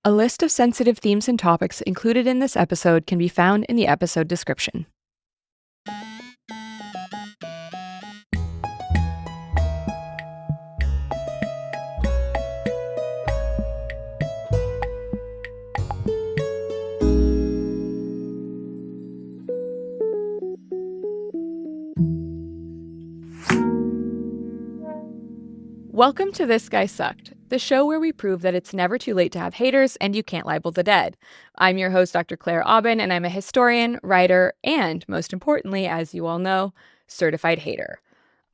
A list of sensitive themes and topics included in this episode can be found in the episode description. Welcome to This Guy Sucked, the show where we prove that it's never too late to have haters and you can't libel the dead. I'm your host, Dr. Claire Aubin, and I'm a historian, writer, and, most importantly, as you all know, certified hater.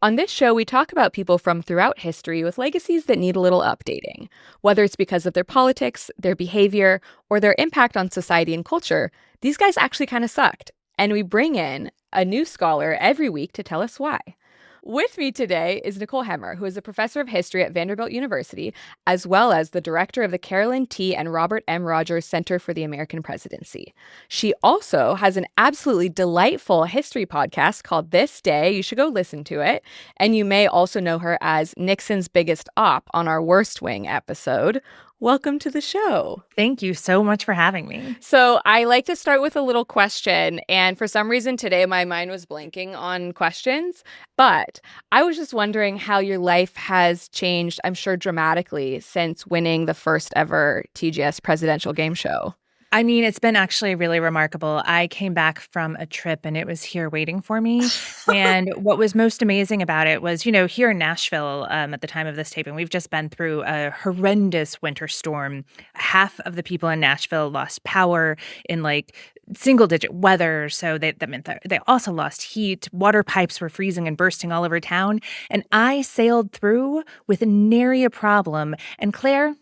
On this show, we talk about people from throughout history with legacies that need a little updating. Whether it's because of their politics, their behavior, or their impact on society and culture, these guys actually kind of sucked. And we bring in a new scholar every week to tell us why. With me today is Nicole Hemmer, who is a professor of history at Vanderbilt University, as well as the director of the Carolyn T. and Robert M. Rogers Center for the American Presidency. She also has an absolutely delightful history podcast called This Day. You should go listen to it. And you may also know her as Nixon's biggest op on our Worst Wing episode. Welcome to the show. Thank you so much for having me. So I like to start with a little question. And for some reason today, my mind was blanking on questions. But I was just wondering how your life has changed, I'm sure dramatically, since winning the first ever TGS presidential game show. I mean, it's been actually really remarkable. I came back from a trip and it was here waiting for me. And what was most amazing about it was, here in Nashville at the time of this taping, we've just been through a horrendous winter storm. Half of the people in Nashville lost power in single-digit weather. So that meant that they also lost heat. Water pipes were freezing and bursting all over town. And I sailed through with nary a problem. And Claire,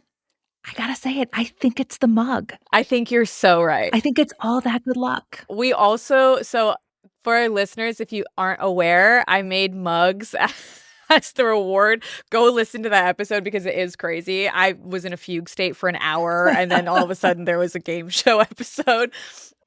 I gotta say it, I think it's the mug. I think you're so right. I think it's all that good luck. We also, so for our listeners, if you aren't aware, I made mugs as the reward. Go listen to that episode because it is crazy. I was in a fugue state for an hour and then all of a sudden there was a game show episode.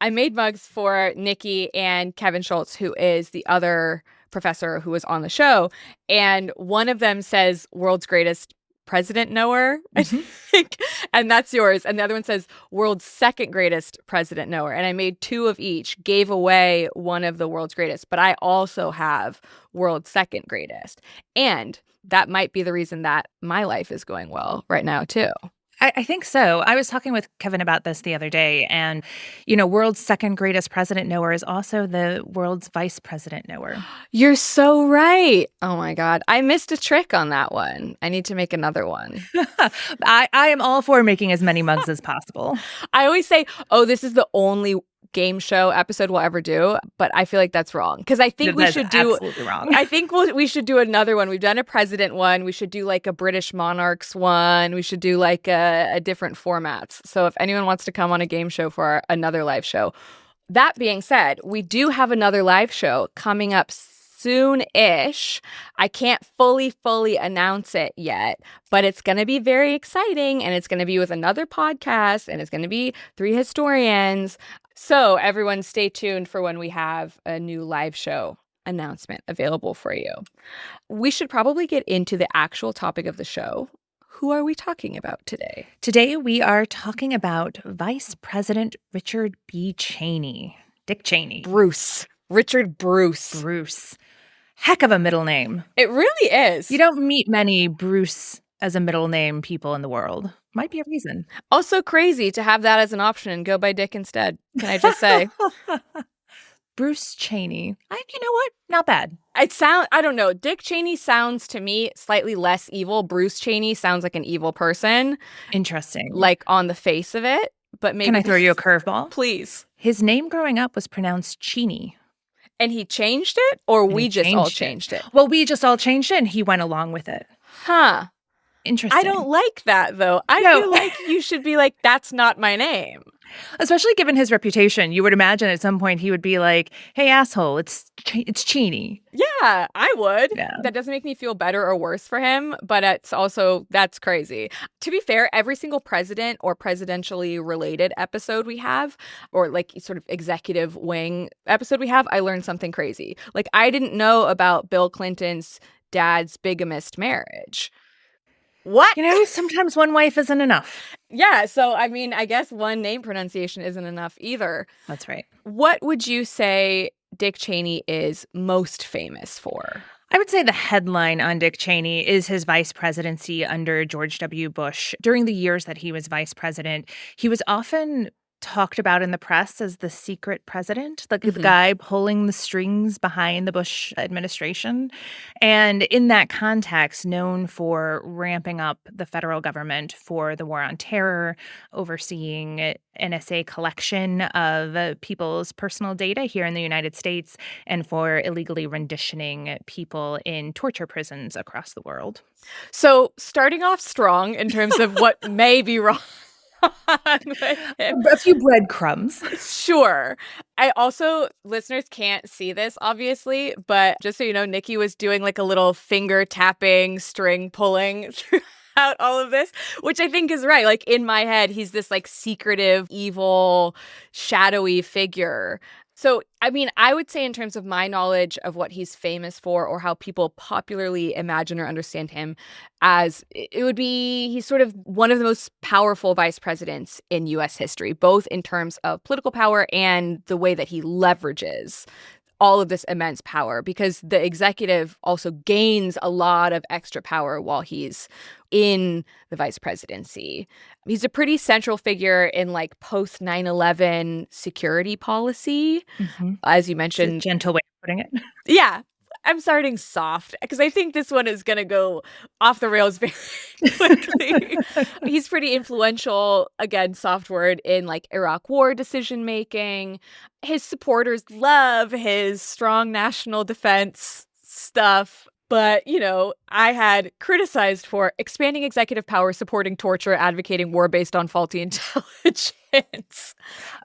I made mugs for Nikki and Kevin Schultz, who is the other professor who was on the show. And one of them says world's greatest president knower, I think, and that's yours. And the other one says world's second greatest president knower. And I made two of each, gave away one of the world's greatest, but I also have world's second greatest. And that might be the reason that my life is going well right now, too. I think so. I was talking with Kevin about this the other day, and, world's second greatest president knower is also the world's vice president knower. You're so right. Oh, my God. I missed a trick on that one. I need to make another one. I am all for making as many mugs as possible. I always say, this is the only game show episode we'll ever do, but I feel like that's wrong because I think we should do absolutely wrong. I think we should do another one. We've done a president one. We should do a British monarchs one. We should do a different formats. So if anyone wants to come on a game show for another live show. That being said, we do have another live show coming up soon-ish. I can't fully announce it yet, but it's going to be very exciting, and it's going to be with another podcast, and it's going to be 3 historians. So everyone stay tuned for when we have a new live show announcement available for you. We should probably get into the actual topic of the show. Who are we talking about today? Today we are talking about Vice President Richard B. Cheney. Dick Cheney. Richard Bruce. Bruce. Heck of a middle name. It really is. You don't meet many Bruce as a middle name people in the world. Might be a reason. Also crazy to have that as an option and go by Dick instead. Can I just say? Bruce Cheney. You know what? Not bad. I don't know. Dick Cheney sounds to me slightly less evil. Bruce Cheney sounds like an evil person. Interesting. On the face of it. But maybe. Can I throw you a curveball? Please. His name growing up was pronounced Cheney. And he changed it? Or we just all changed it? Well, we just all changed it and he went along with it. Huh. Interesting. I don't like that, though. I feel like you should be like, that's not my name. Especially given his reputation. You would imagine at some point he would be like, hey, asshole, it's Cheney. Yeah, I would. Yeah. That doesn't make me feel better or worse for him, but it's also, that's crazy. To be fair, every single president or presidentially related episode we have, or sort of executive wing episode we have, I learned something crazy. I didn't know about Bill Clinton's dad's bigamist marriage. What? Sometimes one wife isn't enough. Yeah, so I mean, I guess one name pronunciation isn't enough either. That's right. What would you say Dick Cheney is most famous for? I would say the headline on Dick Cheney is his vice presidency under George W. Bush. During the years that he was vice president, he was often talked about in the press as the secret president, like the guy pulling the strings behind the Bush administration. And in that context, known for ramping up the federal government for the war on terror, overseeing NSA collection of people's personal data here in the United States, and for illegally renditioning people in torture prisons across the world. So starting off strong in terms of what may be wrong with him. A few breadcrumbs. Sure. I also, listeners can't see this, obviously, but just so you know, Nikki was doing like a little finger tapping, string pulling throughout all of this, which I think is right. Like in my head, he's this like secretive, evil, shadowy figure. So, I mean, I would say in terms of my knowledge of what he's famous for or how people popularly imagine or understand him as, it would be he's sort of one of the most powerful vice presidents in U.S. history, both in terms of political power and the way that he leverages all of this immense power, because the executive also gains a lot of extra power while he's in the vice presidency. He's a pretty central figure in like post 9/11 security policy, as you mentioned. It's a gentle way of putting it. Yeah. I'm starting soft because I think this one is going to go off the rails very quickly. He's pretty influential, again, soft word, in like Iraq war decision making. His supporters love his strong national defense stuff. But, I had criticized for expanding executive power, supporting torture, advocating war based on faulty intelligence.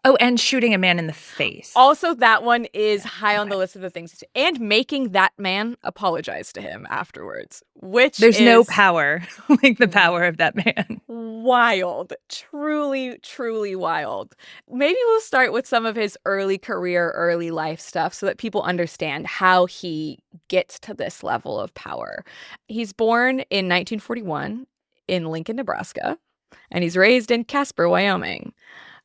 Oh, and shooting a man in the face. Also, that one is high on the list of the things. And making that man apologize to him afterwards, which There's is no power like the power of that man. Wild. Truly, truly wild. Maybe we'll start with some of his early career, early life stuff so that people understand how he gets to this level of power. He's born in 1941 in Lincoln, Nebraska, and he's raised in Casper, Wyoming.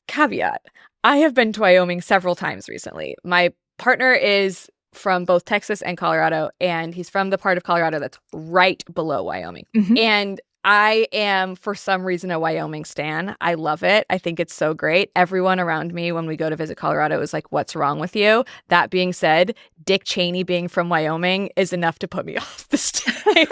Caveat, I have been to Wyoming several times recently. My partner is from both Texas and Colorado, and he's from the part of Colorado that's right below Wyoming. And I am, for some reason, a Wyoming stan. I love it. I think it's so great. Everyone around me when we go to visit Colorado is like, what's wrong with you? That being said, Dick Cheney being from Wyoming is enough to put me off the state.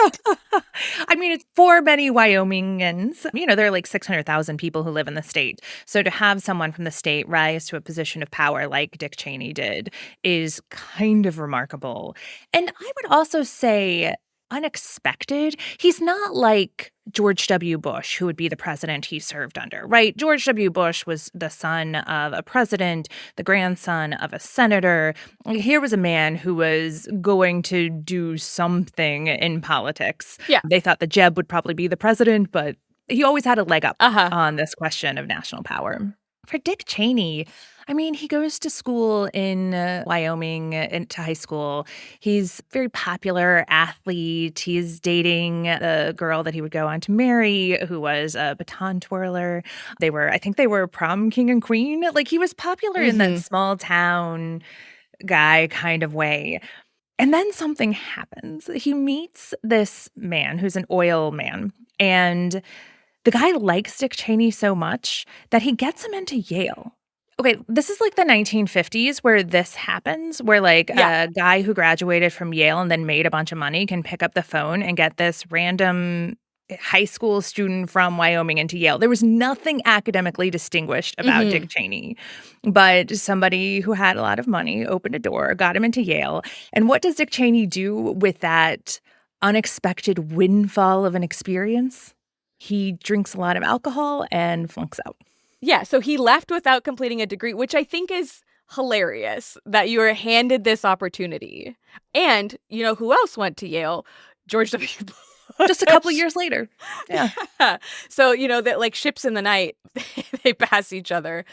I mean, it's for many Wyomingans. There are like 600,000 people who live in the state. So to have someone from the state rise to a position of power like Dick Cheney did is kind of remarkable. And I would also say unexpected. He's not like George W. Bush, who would be the president he served under, right? George W. Bush was the son of a president, the grandson of a senator. Here was a man who was going to do something in politics. Yeah. They thought the Jeb would probably be the president, but he always had a leg up on this question of national power. For Dick Cheney, I mean, he goes to school in Wyoming, into high school. He's a very popular athlete. He's dating a girl that he would go on to marry, who was a baton twirler. I think they were prom king and queen. Like, he was popular in that small town guy kind of way. And then something happens. He meets this man who's an oil man, and the guy likes Dick Cheney so much that he gets him into Yale. Okay, this is like the 1950s where this happens, where like a guy who graduated from Yale and then made a bunch of money can pick up the phone and get this random high school student from Wyoming into Yale. There was nothing academically distinguished about Dick Cheney, but somebody who had a lot of money opened a door, got him into Yale. And what does Dick Cheney do with that unexpected windfall of an experience? He drinks a lot of alcohol and flunks out. Yeah, so he left without completing a degree, which I think is hilarious that you were handed this opportunity. And you know who else went to Yale? George W. Just a couple years later. Yeah. Yeah. So, that like ships in the night, they pass each other.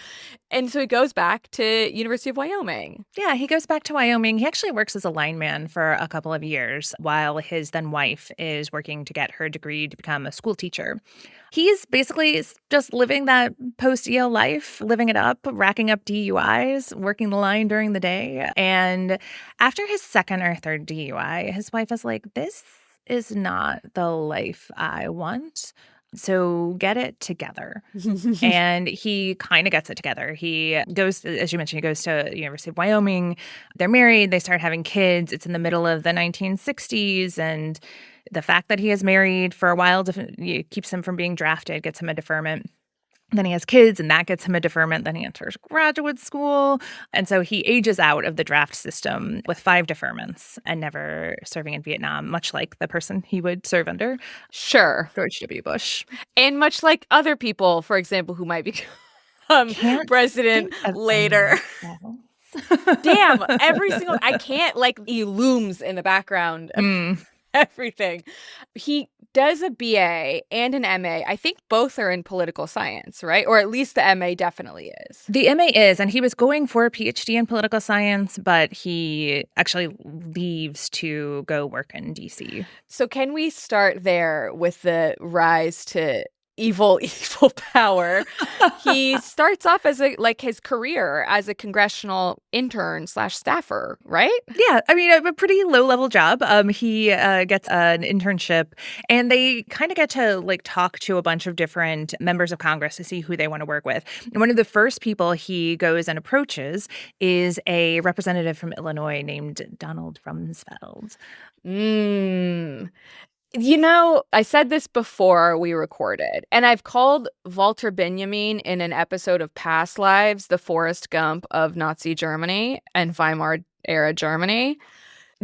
And so he goes back to University of Wyoming. Yeah, he goes back to Wyoming. He actually works as a lineman for a couple of years while his then wife is working to get her degree to become a school teacher. He's basically just living that post-EL life, living it up, racking up DUIs, working the line during the day. And after his second or third DUI, his wife is like, this is not the life I want. So get it together. And he kind of gets it together. He goes, as you mentioned, he goes to University of Wyoming. They're married. They start having kids. It's in the middle of the 1960s. And the fact that he is married for a while keeps him from being drafted, gets him a deferment. Then he has kids, and that gets him a deferment. Then he enters graduate school. And so he ages out of the draft system with 5 deferments and never serving in Vietnam, much like the person he would serve under. Sure. George W. Bush. And much like other people, for example, who might become president later. Damn, I can't, he looms in the background of everything. He does a BA and an MA. I think both are in political science, right? Or at least the MA definitely is. The MA is, and he was going for a PhD in political science, but he actually leaves to go work in DC. So can we start there with the rise to evil power? He starts off as his career as a congressional intern / staffer, right? Yeah, I mean, a pretty low-level job. He gets an internship, and they kind of get to talk to a bunch of different members of Congress to see who they want to work with. And one of the first people he goes and approaches is a representative from Illinois named Donald Rumsfeld. I said this before we recorded, and I've called Walter Benjamin in an episode of Past Lives the Forrest Gump of Nazi Germany and Weimar-era Germany.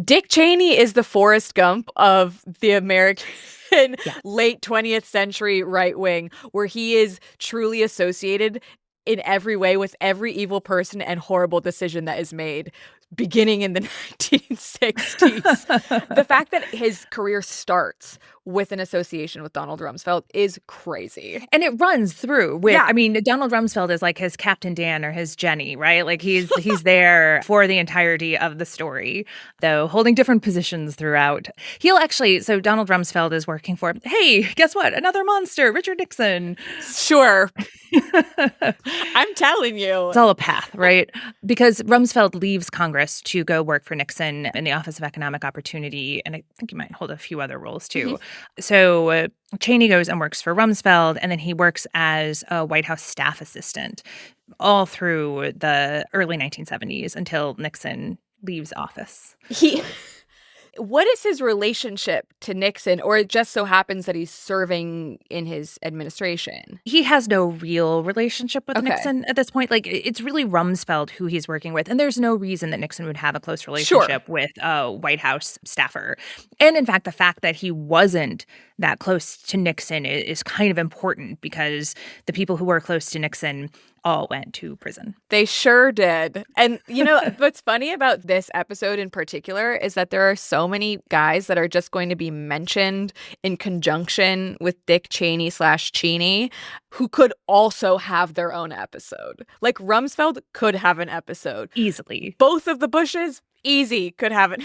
Dick Cheney is the Forrest Gump of the American late 20th century right wing, where he is truly associated in every way with every evil person and horrible decision that is made beginning in the 1960s. The fact that his career starts with an association with Donald Rumsfeld is crazy. And it runs through with, I mean, Donald Rumsfeld is like his Captain Dan or his Jenny, right? Like he's there for the entirety of the story, though holding different positions throughout. So Donald Rumsfeld is working for, hey, guess what? Another monster, Richard Nixon. Sure. I'm telling you. It's all a path, right? Because Rumsfeld leaves Congress to go work for Nixon in the Office of Economic Opportunity, and I think he might hold a few other roles too. Mm-hmm. So Cheney goes and works for Rumsfeld, and then he works as a White House staff assistant all through the early 1970s until Nixon leaves office. What is his relationship to Nixon, or it just so happens that he's serving in his administration? He has no real relationship with Nixon at this point. It's really Rumsfeld who he's working with, and there's no reason that Nixon would have a close relationship with a White House staffer. And in fact, the fact that he wasn't that close to Nixon is kind of important because the people who were close to Nixon all went to prison. They sure did. And what's funny about this episode in particular is that there are so many guys that are just going to be mentioned in conjunction with Dick Cheney / Cheney who could also have their own episode. Like Rumsfeld could have an episode. Easily. Both of the Bushes, easy, could have an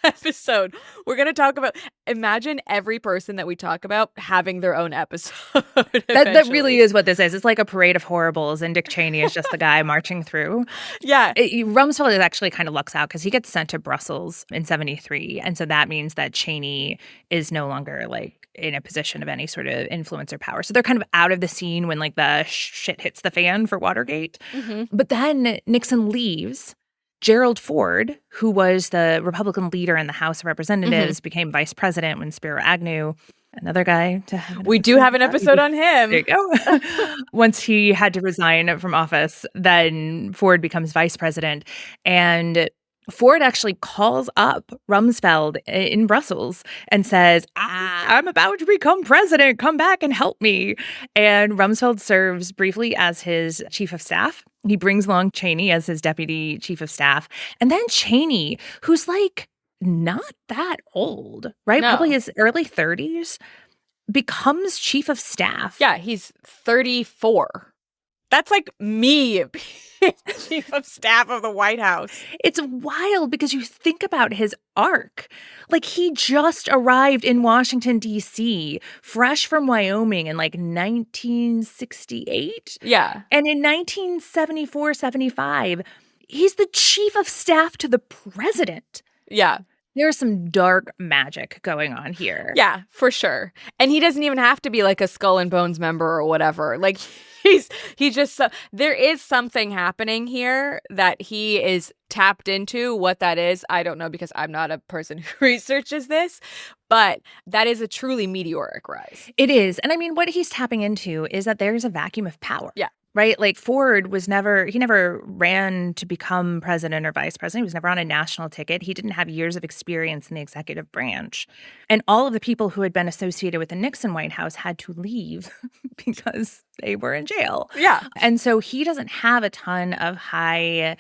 episode. We're going to talk about, imagine every person that we talk about having their own episode. That really is what this is. It's like a parade of horribles, and Dick Cheney is just the guy marching through. Yeah. Rumsfeld is actually kind of lucks out because he gets sent to Brussels in 1973. And so that means that Cheney is no longer in a position of any sort of influence or power. So they're kind of out of the scene when the shit hits the fan for Watergate. Mm-hmm. But then Nixon leaves. Gerald Ford, who was the Republican leader in the House of Representatives, became vice president when Spiro Agnew, another guy to have. We do have an episode on him. There you go. Once he had to resign from office, then Ford becomes vice president. And Ford actually calls up Rumsfeld in Brussels and says, I'm about to become president. Come back and help me. And Rumsfeld serves briefly as his chief of staff. He brings along Cheney as his deputy chief of staff. And then Cheney, who's not that old, right? Probably No. his early 30s, becomes chief of staff. Yeah, he's 34. That's like me being chief of staff of the White House. It's wild because you think about his arc. Like, he just arrived in Washington, D.C., fresh from Wyoming in like 1968. Yeah. And in 1974, 75, he's the chief of staff to the president. Yeah. There's some dark magic going on here. Yeah, for sure. And he doesn't even have to be like a Skull and Bones member or whatever. Like he just there is something happening here that he is tapped into. What that is, I don't know, because I'm not a person who researches this, but that is a truly meteoric rise. It is. And I mean, what he's tapping into is that there's a vacuum of power. Yeah. Right? Like, Ford never ran to become president or vice president. He was never on a national ticket. He didn't have years of experience in the executive branch. And all of the people who had been associated with the Nixon White House had to leave because they were in jail. Yeah. And so he doesn't have a ton of high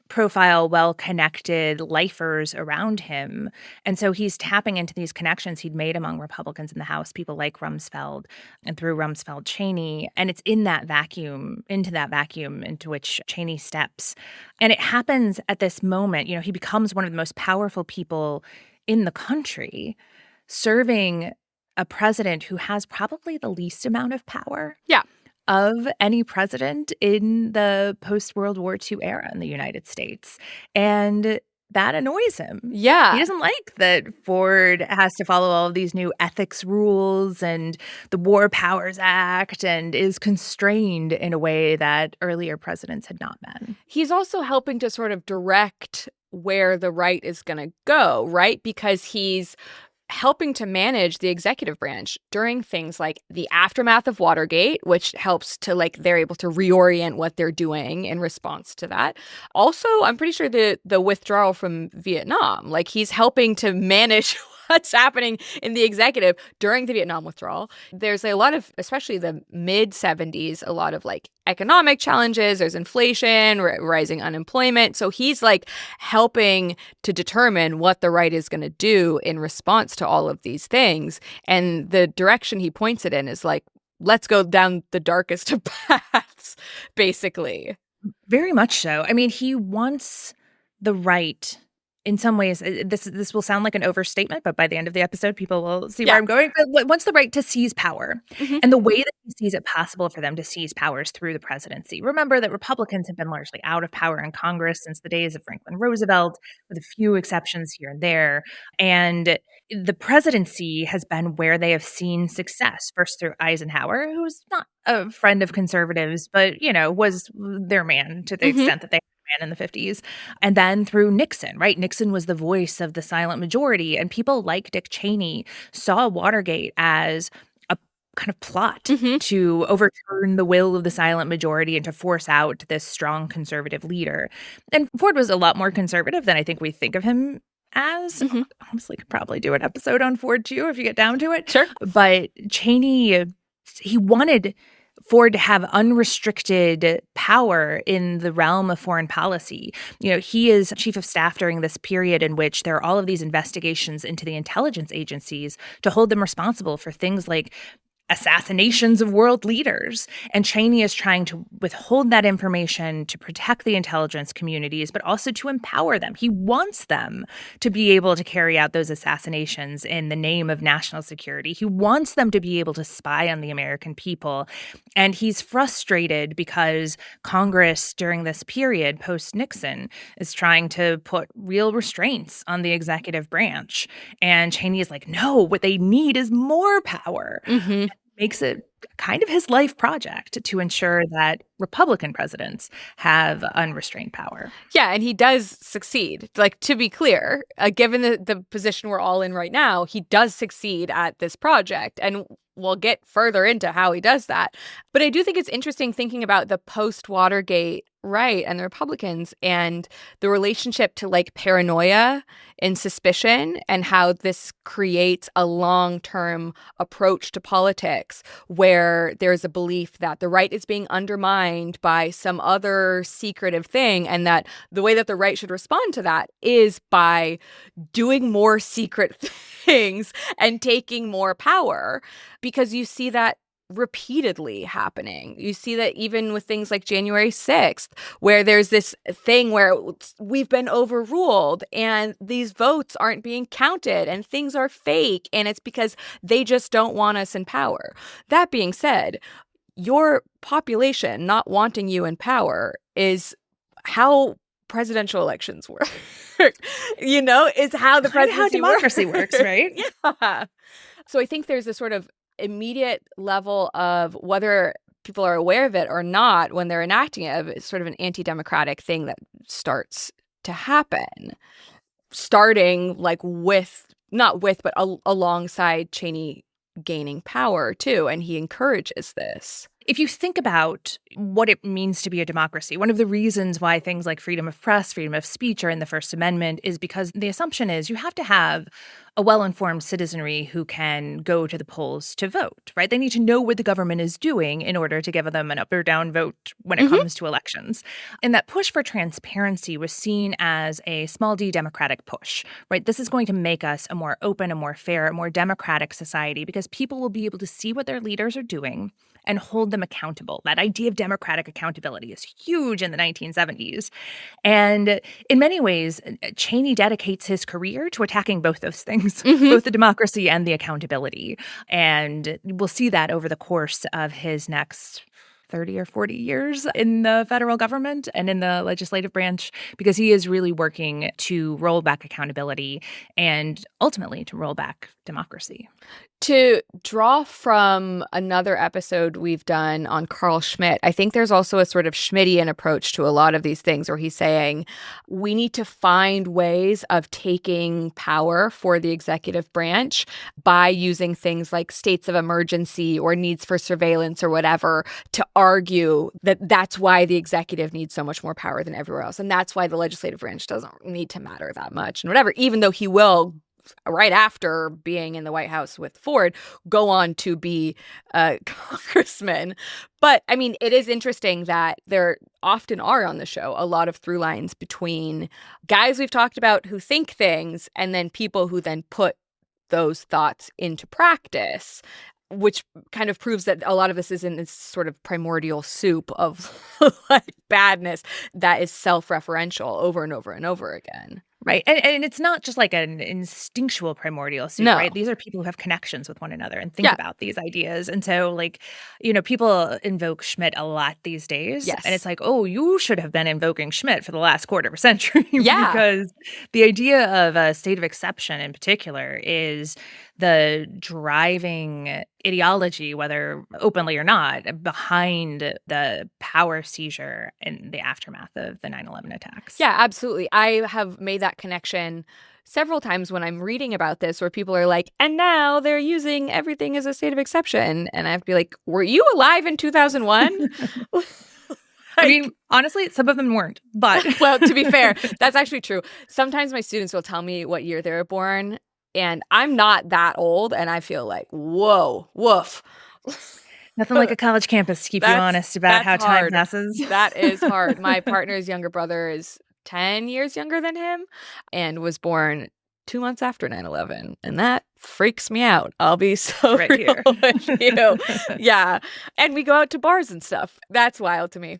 profile, well-connected lifers around him. And so he's tapping into these connections he'd made among Republicans in the House, people like Rumsfeld, and through Rumsfeld, Cheney. And it's in that vacuum into which Cheney steps. And it happens at this moment. You know, he becomes one of the most powerful people in the country, serving a president who has probably the least amount of power. Yeah. Of any president in the post-World War II era in the United States. And that annoys him. Yeah. He doesn't like that Ford has to follow all of these new ethics rules and the War Powers Act, and is constrained in a way that earlier presidents had not been. He's also helping to sort of direct where the right is going to go, right? Because he's helping to manage the executive branch during things like the aftermath of Watergate, which helps to, like, they're able to reorient what they're doing in response to that. Also, I'm pretty sure the withdrawal from Vietnam, like, he's helping to manage what's happening in the executive during the Vietnam withdrawal. There's a lot of, especially the mid 70s, a lot of like economic challenges. There's inflation, rising unemployment. So he's like helping to determine what the right is going to do in response to all of these things. And the direction he points it in is like, let's go down the darkest of paths, basically. Very much so. I mean, he wants the right. In some ways, this will sound like an overstatement, but by the end of the episode, people will see where I'm going. But wants the right to seize power. Mm-hmm. And the way that he sees it possible for them to seize power is through the presidency. Remember that Republicans have been largely out of power in Congress since the days of Franklin Roosevelt, with a few exceptions here and there. And the presidency has been where they have seen success, first through Eisenhower, who was not a friend of conservatives, but, you know, was their man to the extent that they in the 50s, and then through Nixon, right? Nixon was the voice of the silent majority, and people like Dick Cheney saw Watergate as a kind of plot to overturn the will of the silent majority and to force out this strong conservative leader. And Ford was a lot more conservative than I think we think of him as. Honestly, could probably do an episode on Ford too if you get down to it. Sure. But Cheney, he wanted Ford to have unrestricted power in the realm of foreign policy. You know, he is chief of staff during this period in which there are all of these investigations into the intelligence agencies to hold them responsible for things like assassinations of world leaders. And Cheney is trying to withhold that information to protect the intelligence communities, but also to empower them. He wants them to be able to carry out those assassinations in the name of national security. He wants them to be able to spy on the American people. And he's frustrated because Congress during this period, post-Nixon, is trying to put real restraints on the executive branch. And Cheney is like, no, what they need is more power. Makes it kind of his life project to ensure that Republican presidents have unrestrained power. Yeah, and he does succeed. Like, to be clear, given the position we're all in right now, he does succeed at this project. And we'll get further into how he does that. But I do think it's interesting thinking about the post-Watergate right, and the Republicans, and the relationship to like paranoia and suspicion, and how this creates a long-term approach to politics where there's a belief that the right is being undermined by some other secretive thing, and that the way that the right should respond to that is by doing more secret things and taking more power, because you see that repeatedly happening. You see that even with things like January 6th, where there's this thing where we've been overruled and these votes aren't being counted and things are fake, and it's because they just don't want us in power. That being said, your population not wanting you in power is how presidential elections work. Is how the Kind of how presidency democracy works, right? Yeah. So I think there's a sort of immediate level of whether people are aware of it or not when they're enacting it. It's sort of an anti-democratic thing that starts to happen, starting like not with, but alongside Cheney gaining power too. And he encourages this. If you think about what it means to be a democracy, one of the reasons why things like freedom of press, freedom of speech are in the First Amendment is because the assumption is you have to have a well-informed citizenry who can go to the polls to vote, right? They need to know what the government is doing in order to give them an up or down vote when it comes to elections. And that push for transparency was seen as a small d democratic push, right? This is going to make us a more open, a more fair, a more democratic society because people will be able to see what their leaders are doing and hold them accountable. That idea of democratic accountability is huge in the 1970s. And in many ways, Cheney dedicates his career to attacking both those things, both the democracy and the accountability. And we'll see that over the course of his next 30 or 40 years in the federal government and in the legislative branch, because he is really working to roll back accountability and ultimately to roll back democracy. To draw from another episode we've done on Carl Schmitt, I think there's also a sort of Schmittian approach to a lot of these things where he's saying we need to find ways of taking power for the executive branch by using things like states of emergency or needs for surveillance or whatever to argue that that's why the executive needs so much more power than everywhere else. And that's why the legislative branch doesn't need to matter that much and whatever, even though he will, right after being in the White House with Ford, go on to be a congressman. But I mean, it is interesting that there often are on the show a lot of through lines between guys we've talked about who think things and then people who then put those thoughts into practice, which kind of proves that a lot of this is in this sort of primordial soup of like badness that is self-referential over and over and over again. Right. And it's not just like an instinctual primordial soup, No. right? These are people who have connections with one another and think about these ideas. And so, like, people invoke Schmitt a lot these days. Yes. And it's like, oh, you should have been invoking Schmitt for the last quarter of a century. Yeah. Because the idea of a state of exception in particular is the driving ideology, whether openly or not, behind the power seizure in the aftermath of the 9/11 attacks. Yeah, absolutely. I have made that connection several times when I'm reading about this, where people are like, and now they're using everything as a state of exception. And I have to be like, were you alive in 2001? I mean, honestly, some of them weren't, but well, to be fair, that's actually true. Sometimes my students will tell me what year they were born, and I'm not that old, and I feel like, whoa, woof. Nothing like a college campus to keep you honest about how time passes. That is hard. My partner's younger brother is 10 years younger than him and was born 2 months after 9/11. And that freaks me out. I'll be so right real here with you. Yeah. And we go out to bars and stuff. That's wild to me.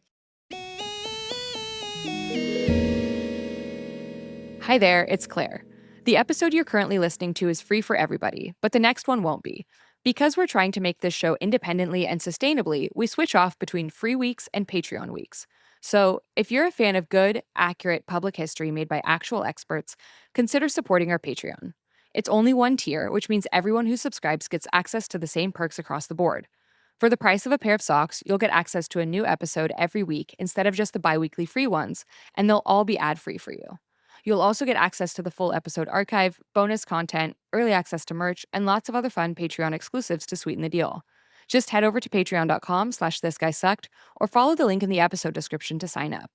Hi there, it's Claire. The episode you're currently listening to is free for everybody, but the next one won't be. Because we're trying to make this show independently and sustainably, we switch off between free weeks and Patreon weeks. So, if you're a fan of good, accurate public history made by actual experts, consider supporting our Patreon. It's only one tier, which means everyone who subscribes gets access to the same perks across the board. For the price of a pair of socks, you'll get access to a new episode every week instead of just the bi-weekly free ones, and they'll all be ad-free for you. You'll also get access to the full episode archive, bonus content, early access to merch, and lots of other fun Patreon exclusives to sweeten the deal. Just head over to patreon.com/thisguysucked or follow the link in the episode description to sign up.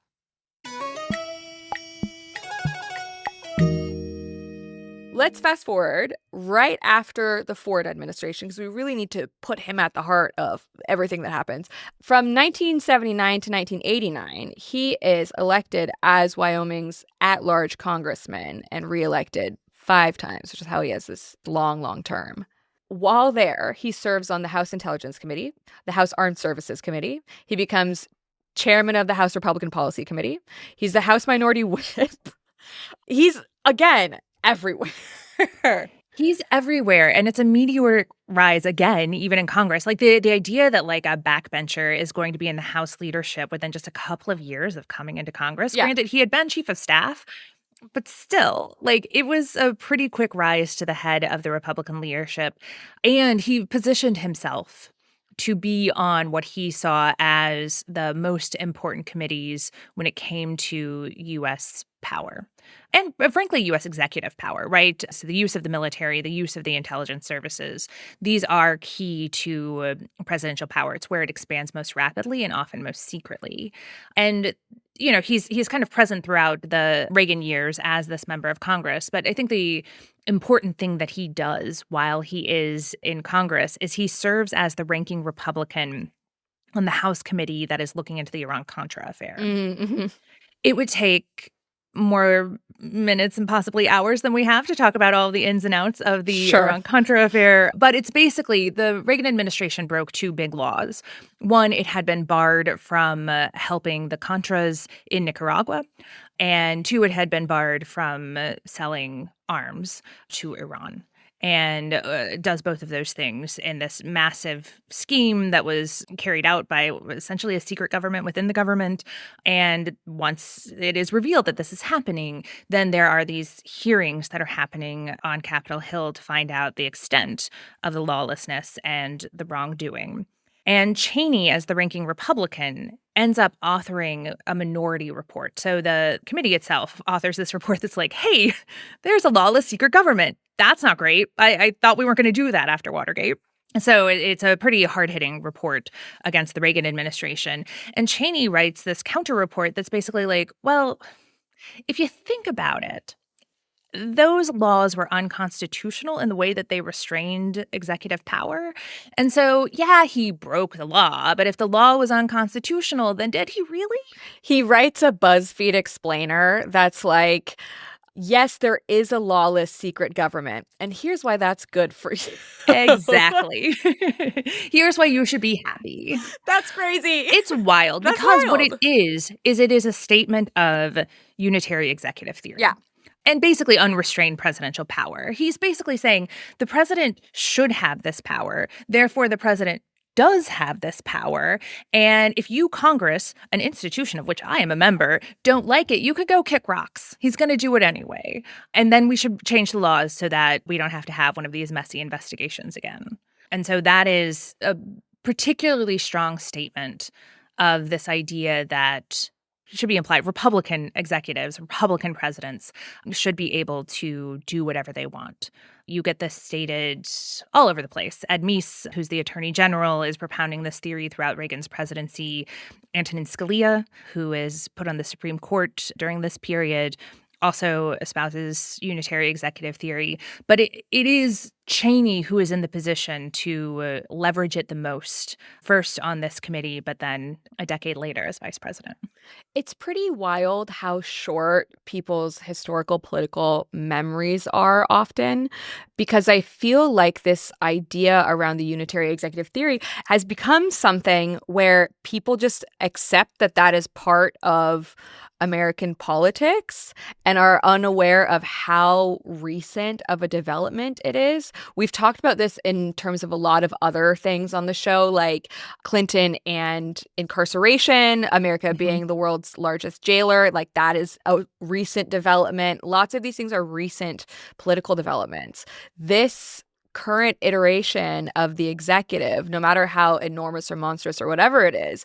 Let's fast forward right after the Ford administration, because we really need to put him at the heart of everything that happens. From 1979 to 1989, he is elected as Wyoming's at-large congressman and reelected 5 times, which is how he has this long, long term. While there, he serves on the House Intelligence Committee, the House Armed Services Committee. He becomes chairman of the House Republican Policy Committee. He's the House Minority Whip. He's, again, everywhere. He's everywhere, and it's a meteoric rise again, even in Congress. Like the idea that like a backbencher is going to be in the House leadership within just a couple of years of coming into Congress. Yeah. Granted, he had been chief of staff, but still, like it was a pretty quick rise to the head of the Republican leadership, and he positioned himself to be on what he saw as the most important committees when it came to U.S. power and, frankly, U.S. executive power, right? So the use of the military, the use of the intelligence services, these are key to presidential power. It's where it expands most rapidly and often most secretly. And you know, he's kind of present throughout the Reagan years as this member of Congress. But I think the important thing that he does while he is in Congress is he serves as the ranking Republican on the House committee that is looking into the Iran-Contra affair. Mm-hmm. It would take more minutes and possibly hours than we have to talk about all the ins and outs of the Iran-Contra affair. But it's basically the Reagan administration broke 2 big laws. One, it had been barred from helping the Contras in Nicaragua. And 2, it had been barred from selling arms to Iran. And does both of those things in this massive scheme that was carried out by essentially a secret government within the government. And once it is revealed that this is happening, then there are these hearings that are happening on Capitol Hill to find out the extent of the lawlessness and the wrongdoing. And Cheney, as the ranking Republican, ends up authoring a minority report. So the committee itself authors this report that's like, hey, there's a lawless secret government. That's not great. I thought we weren't going to do that after Watergate. So it's a pretty hard-hitting report against the Reagan administration. And Cheney writes this counter report that's basically like, well, if you think about it, those laws were unconstitutional in the way that they restrained executive power. And so, yeah, he broke the law. But if the law was unconstitutional, then did he really? He writes a BuzzFeed explainer that's like, yes, there is a lawless secret government. And here's why that's good for you. Exactly. Here's why you should be happy. That's crazy. It's wild. That's because wild. What it is it is a statement of unitary executive theory. Yeah. And basically unrestrained presidential power. He's basically saying the president should have this power. Therefore, the president does have this power. And if you, Congress, an institution of which I am a member, don't like it, you could go kick rocks. He's going to do it anyway. And then we should change the laws so that we don't have to have one of these messy investigations again. And so that is a particularly strong statement of this idea that should be implied. Republican executives, Republican presidents should be able to do whatever they want. You get this stated all over the place. Ed Meese, who's the attorney general, is propounding this theory throughout Reagan's presidency. Antonin Scalia, who is put on the Supreme Court during this period, also espouses unitary executive theory. But it is Cheney who is in the position to leverage it the most, first on this committee, but then a decade later as vice president. It's pretty wild how short people's historical political memories are often, because I feel like this idea around the unitary executive theory has become something where people just accept that that is part of American politics and are unaware of how recent of a development it is. We've talked about this in terms of a lot of other things on the show, like Clinton and incarceration, America being the world's largest jailer. Like, that is a recent development. Lots of these things are recent political developments. This current iteration of the executive, no matter how enormous or monstrous or whatever it is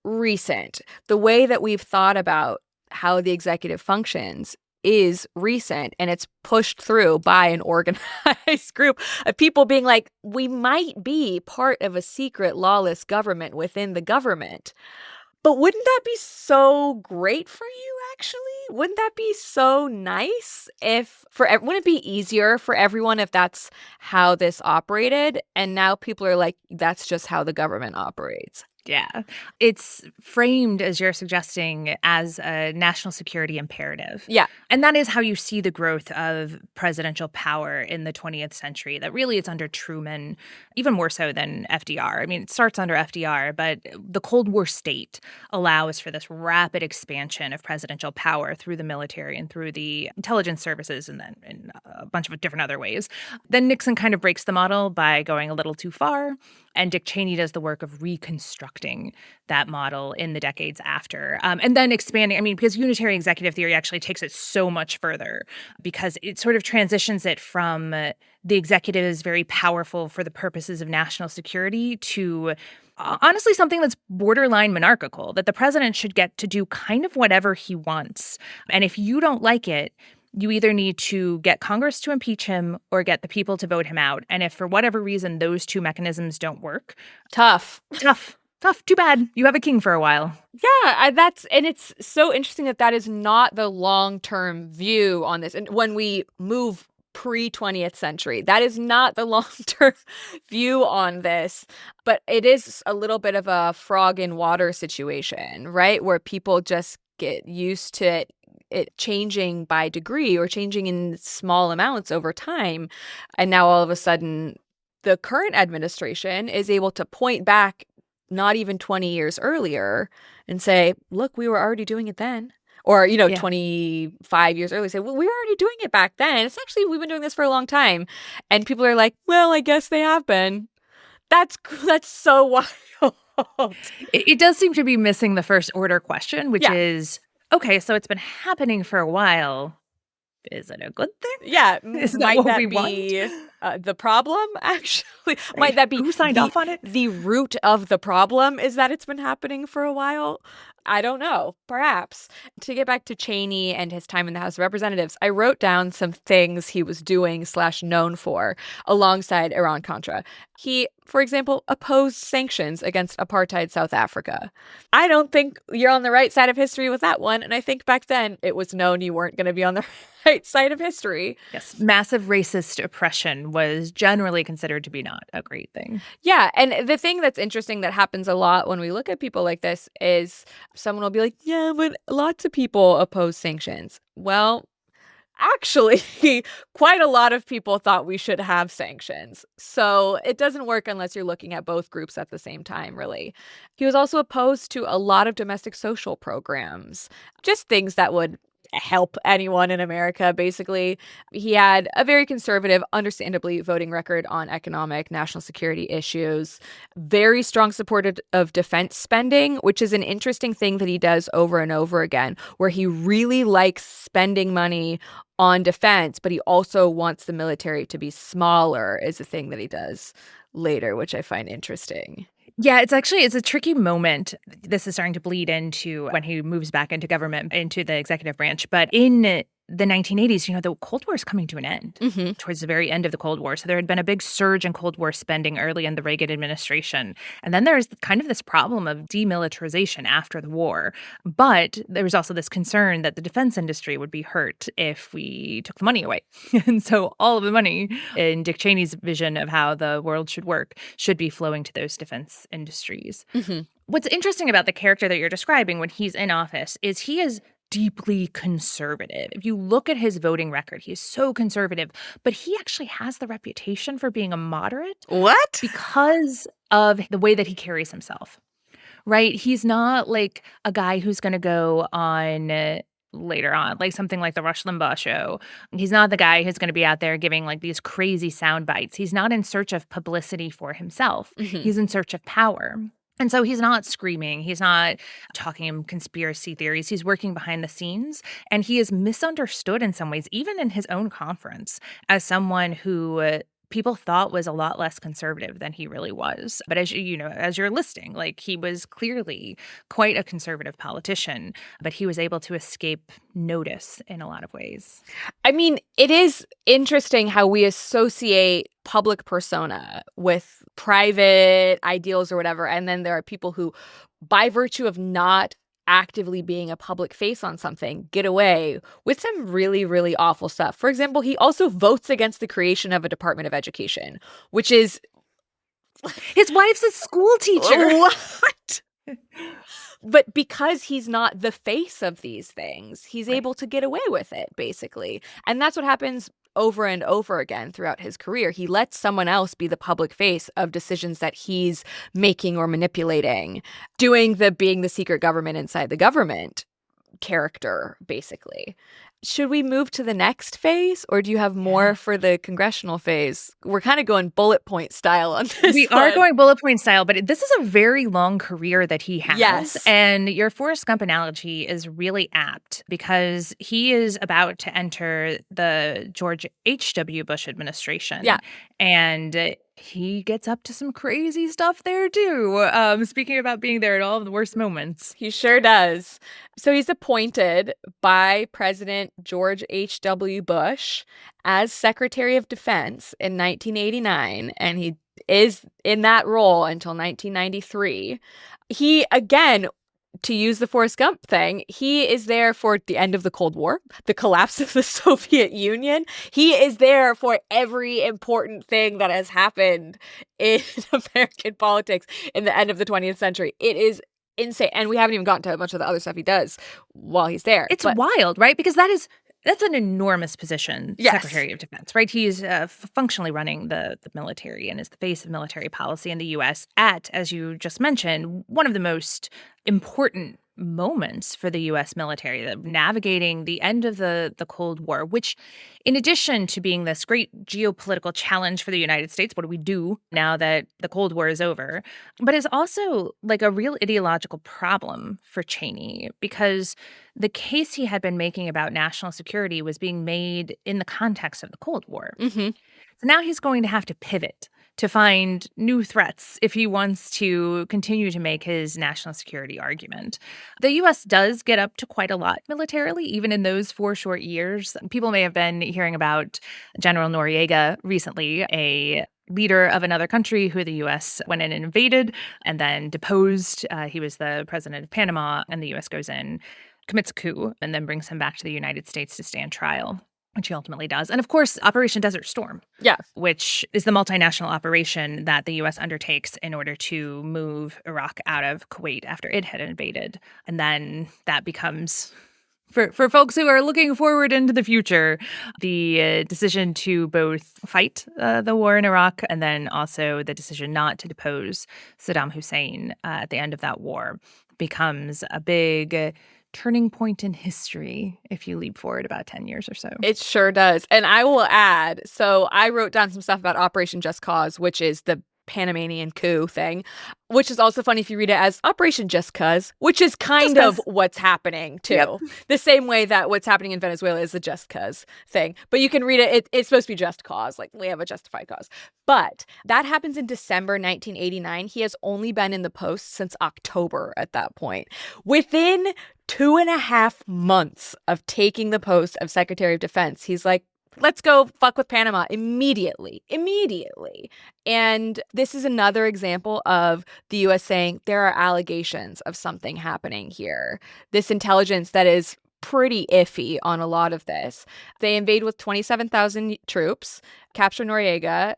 recent. The way that we've thought about how the executive functions is recent, and it's pushed through by an organized group of people being like, we might be part of a secret lawless government within the government. But wouldn't that be so great for you, actually? Wouldn't that be so nice wouldn't it be easier for everyone if that's how this operated? And now people are like, that's just how the government operates. Yeah. It's framed, as you're suggesting, as a national security imperative. Yeah. And that is how you see the growth of presidential power in the 20th century. That really it's under Truman, even more so than FDR. I mean, it starts under FDR, but the Cold War state allows for this rapid expansion of presidential power through the military and through the intelligence services and then in a bunch of different other ways. Then Nixon kind of breaks the model by going a little too far. And Dick Cheney does the work of reconstructing that model in the decades after. And then expanding, I mean, because unitary executive theory actually takes it so much further because it sort of transitions it from the executive is very powerful for the purposes of national security to honestly something that's borderline monarchical, that the president should get to do kind of whatever he wants. And if you don't like it, you either need to get Congress to impeach him or get the people to vote him out. And if for whatever reason those two mechanisms don't work, Tough. Too bad. You have a king for a while. Yeah, and it's so interesting that is not the long-term view on this. And when we move pre-20th century, that is not the long-term view on this. But it is a little bit of a frog in water situation, right? Where people just get used to it changing by degree or changing in small amounts over time. And now all of a sudden, the current administration is able to point back not even 20 years earlier and say, look, we were already doing it then. Or, 25 years earlier, say, well, we were already doing it back then. It's actually, we've been doing this for a long time. And people are like, well, I guess they have been. That's so wild. It does seem to be missing the first order question, which is, okay, so it's been happening for a while. Is it a good thing? Yeah. Is that what we be the problem, actually? Right. Might that be who signed off on it? The root of the problem is that it's been happening for a while? I don't know. Perhaps. To get back to Cheney and his time in the House of Representatives, I wrote down some things he was doing / known for alongside Iran-Contra. He, for example, opposed sanctions against apartheid South Africa. I don't think you're on the right side of history with that one. And I think back then it was known you weren't going to be on the right side of history. Yes. Massive racist oppression was generally considered to be not a great thing. Yeah. And the thing that's interesting that happens a lot when we look at people like this is someone will be like, yeah, but lots of people oppose sanctions. Well, actually, quite a lot of people thought we should have sanctions. So it doesn't work unless you're looking at both groups at the same time, really. He was also opposed to a lot of domestic social programs, just things that would help anyone in America, basically. He had a very conservative, understandably, voting record on economic, national security issues, very strong support of defense spending, which is an interesting thing that he does over and over again, where he really likes spending money on defense, but he also wants the military to be smaller, is a thing that he does later, which I find interesting. Yeah, it's a tricky moment. This is starting to bleed into when he moves back into government, into the executive branch. But in the 1980s, the Cold War is coming to an end towards the very end of the Cold War. So there had been a big surge in Cold War spending early in the Reagan administration. And then there's kind of this problem of demilitarization after the war. But there was also this concern that the defense industry would be hurt if we took the money away. And so all of the money in Dick Cheney's vision of how the world should work should be flowing to those defense industries. What's interesting about the character that you're describing when he's in office is he is deeply conservative. If you look at his voting record, he is so conservative, but he actually has the reputation for being a moderate. What? Because of the way that he carries himself, right? He's not like a guy who's going to go on later on, like something like the Rush Limbaugh show. He's not the guy who's going to be out there giving like these crazy sound bites. He's not in search of publicity for himself. He's in search of power. And so he's not screaming. He's not talking conspiracy theories. He's working behind the scenes. And he is misunderstood in some ways, even in his own conference, as someone who people thought was a lot less conservative than he really was. But as you're listing, like, he was clearly quite a conservative politician, but he was able to escape notice in a lot of ways. I mean, it is interesting how we associate public persona with private ideals or whatever. And then there are people who, by virtue of not actively being a public face on something, get away with some really, really awful stuff. For example, he also votes against the creation of a Department of Education, which is... His wife's a school teacher. What? But because he's not the face of these things, he's able to get away with it, basically. And that's what happens over and over again throughout his career. He lets someone else be the public face of decisions that he's making or manipulating, doing the being the secret government inside the government character, basically. Should we move to the next phase, or do you have more for the congressional phase? We're kind of going bullet point style on this. We are going bullet point style, but this is a very long career that he has. Yes. And your Forrest Gump analogy is really apt because he is about to enter the George H.W. Bush administration. Yeah. And he gets up to some crazy stuff there, too. Speaking about being there at all of the worst moments. He sure does. So he's appointed by President George H.W. Bush as Secretary of Defense in 1989, and he is in that role until 1993. He, again, to use the Forrest Gump thing, he is there for the end of the Cold War, the collapse of the Soviet Union. He is there for every important thing that has happened in American politics in the end of the 20th century. It is insane. And we haven't even gotten to much of the other stuff he does while he's there. It's wild, right? Because that's an enormous position, yes. Secretary of Defense, right? He's functionally running the military and is the face of military policy in the U.S. at, as you just mentioned, one of the most important moments for the U.S. military, navigating the end of the Cold War, which, in addition to being this great geopolitical challenge for the United States, what do we do now that the Cold War is over, but is also like a real ideological problem for Cheney, because the case he had been making about national security was being made in the context of the Cold War. Mm-hmm. So now he's going to have to pivot to find new threats if he wants to continue to make his national security argument. The U.S. does get up to quite a lot militarily, even in those 4 short years. People may have been hearing about General Noriega recently, a leader of another country who the U.S. went in and invaded and then deposed. He was the president of Panama, and the U.S. goes in, commits a coup, and then brings him back to the United States to stand trial, which he ultimately does. And of course, Operation Desert Storm, which is the multinational operation that the U.S. undertakes in order to move Iraq out of Kuwait after it had invaded. And then that becomes, for folks who are looking forward into the future, the decision to both fight the war in Iraq and then also the decision not to depose Saddam Hussein at the end of that war becomes a big turning point in history if you leap forward about 10 years or so. It sure does. And I will add, so I wrote down some stuff about Operation Just Cause, which is the Panamanian coup thing, which is also funny if you read it as Operation Just Cause, which is kind of what's happening too. Yep. The same way that what's happening in Venezuela is the Just Cause thing. But you can read it, it's supposed to be just cause, like we have a justified cause. But that happens in December 1989. He has only been in the post since October at that point. Within 2.5 months of taking the post of Secretary of Defense, he's like, let's go fuck with Panama immediately. And this is another example of the U.S. saying there are allegations of something happening here. This intelligence that is pretty iffy on a lot of this. They invade with 27,000 troops, capture Noriega,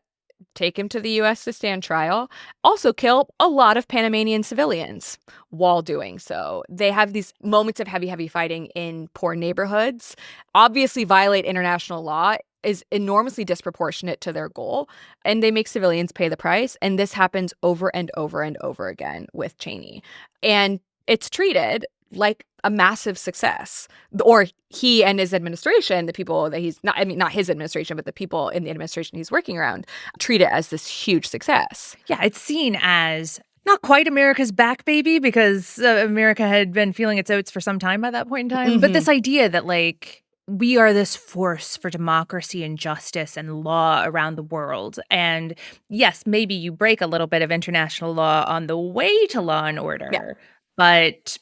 take him to the U.S. to stand trial, also kill a lot of Panamanian civilians while doing so. They have these moments of heavy fighting in poor neighborhoods, obviously violate international law, is enormously disproportionate to their goal, and they make civilians pay the price. And this happens over and over and over again with Cheney. And it's treated like a massive success, or he and his administration, the people that he's not, I mean, not his administration, but the people in the administration he's working around treat it as this huge success. Yeah, it's seen as not quite America's back baby because America had been feeling its oats for some time by that point in time. Mm-hmm. But this idea that like we are this force for democracy and justice and law around the world. And yes, maybe you break a little bit of international law on the way to law and Yeah. order, but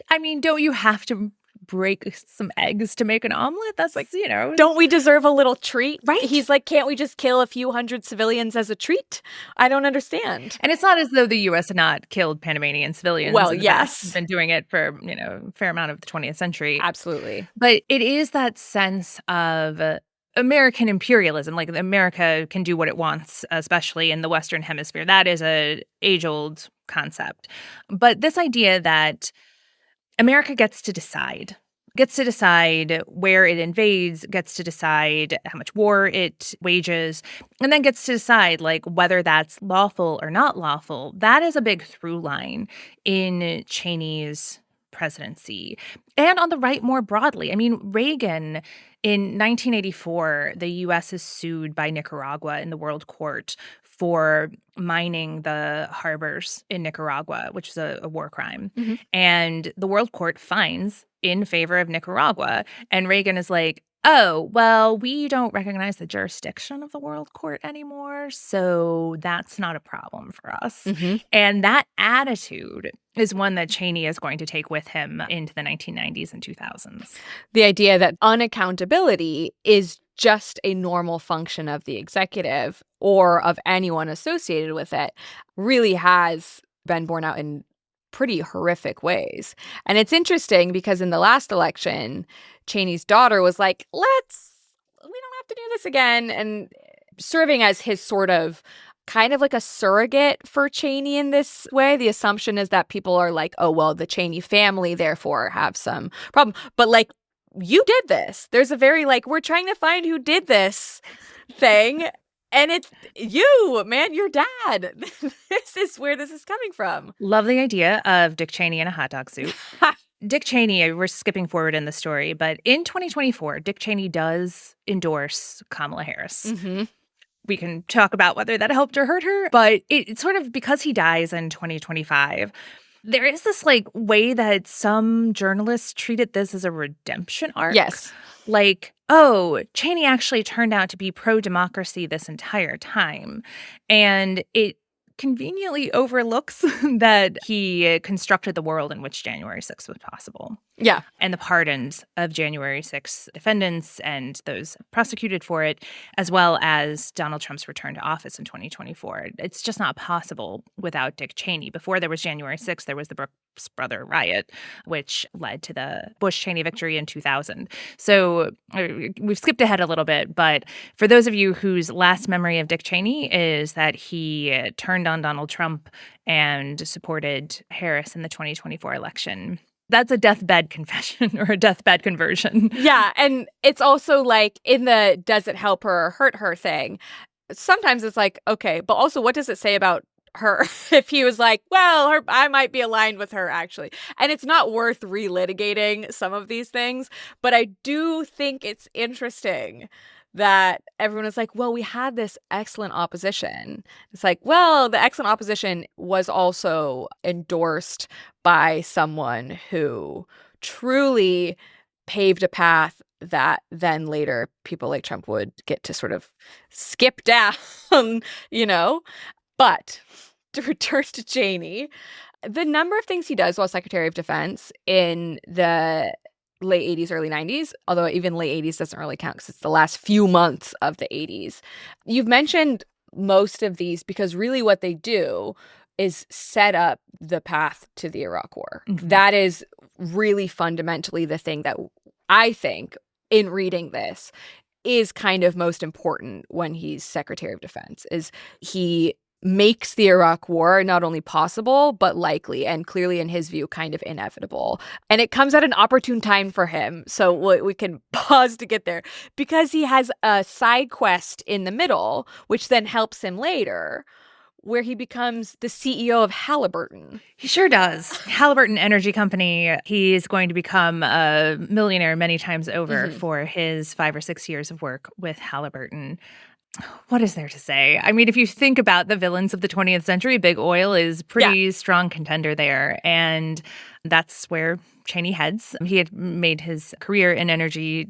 I mean, don't you have to break some eggs to make an omelet? That's like, Don't we deserve a little treat? right? He's like, can't we just kill a few hundred civilians as a treat? I don't understand. And it's not as though the U.S. had not killed Panamanian civilians Well, in the past. It's yes. been doing it for, a fair amount of the 20th century. Absolutely. But it is that sense of American imperialism, like America can do what it wants, especially in the Western Hemisphere. That is a age-old concept. But this idea that America gets to decide where it invades, gets to decide how much war it wages, and then gets to decide like whether that's lawful or not lawful. That is a big through line in Cheney's presidency and on the right more broadly. I mean, Reagan in 1984, the U.S. is sued by Nicaragua in the World Court for mining the harbors in Nicaragua, which is a war crime. Mm-hmm. And the World Court finds in favor of Nicaragua. And Reagan is like, oh, well, we don't recognize the jurisdiction of the World Court anymore, so that's not a problem for us. Mm-hmm. And that attitude is one that Cheney is going to take with him into the 1990s and 2000s. The idea that unaccountability is just a normal function of the executive or of anyone associated with it really has been borne out in pretty horrific ways. And it's interesting because in the last election, Cheney's daughter was like, we don't have to do this again. And serving as his sort of kind of like a surrogate for Cheney in this way. The assumption is that people are like, oh, well, the Cheney family therefore have some problem. But like, you did this. There's a very like, we're trying to find who did this thing. And it's you, man, your dad. This is where this is coming from. Love the idea of Dick Cheney in a hot dog suit. Dick Cheney, we're skipping forward in the story, but in 2024, Dick Cheney does endorse Kamala Harris. Mm-hmm. We can talk about whether that helped or hurt her, but it's sort of because he dies in 2025. There is this like way that some journalists treated this as a redemption arc. Yes. Like, oh, Cheney actually turned out to be pro-democracy this entire time. And it conveniently overlooks that he constructed the world in which January 6th was possible. Yeah. And the pardons of January 6th defendants and those prosecuted for it, as well as Donald Trump's return to office in 2024. It's just not possible without Dick Cheney. Before there was January 6th, there was the Brooks Brother riot, which led to the Bush-Cheney victory in 2000. So we've skipped ahead a little bit, but for those of you whose last memory of Dick Cheney is that he turned on Donald Trump and supported Harris in the 2024 election, that's a deathbed confession or a deathbed conversion. Yeah. And it's also like in the does it help her or hurt her thing. Sometimes it's like, okay, but also what does it say about her if he was like, well, I might be aligned with her actually. And it's not worth relitigating some of these things. But I do think it's interesting that everyone is like, well, we had this excellent opposition. It's like, well, the excellent opposition was also endorsed by someone who truly paved a path that then later people like Trump would get to sort of skip down, But to return to Cheney, the number of things he does while Secretary of Defense in the late 80s, early 90s, although even late 80s doesn't really count because it's the last few months of the 80s. You've mentioned most of these because really what they do is set up the path to the Iraq War. Mm-hmm. That is really fundamentally the thing that I think in reading this is kind of most important when he's Secretary of Defense, is he makes the Iraq War not only possible, but likely, and clearly in his view, kind of inevitable. And it comes at an opportune time for him. So we can pause to get there because he has a side quest in the middle, which then helps him later, where he becomes the CEO of Halliburton. He sure does. Halliburton Energy Company. He's going to become a millionaire many times over for his 5 or 6 years of work with Halliburton. What is there to say? I mean, if you think about the villains of the 20th century, big oil is pretty strong contender there. And That's where Cheney heads. He had made his career in energy.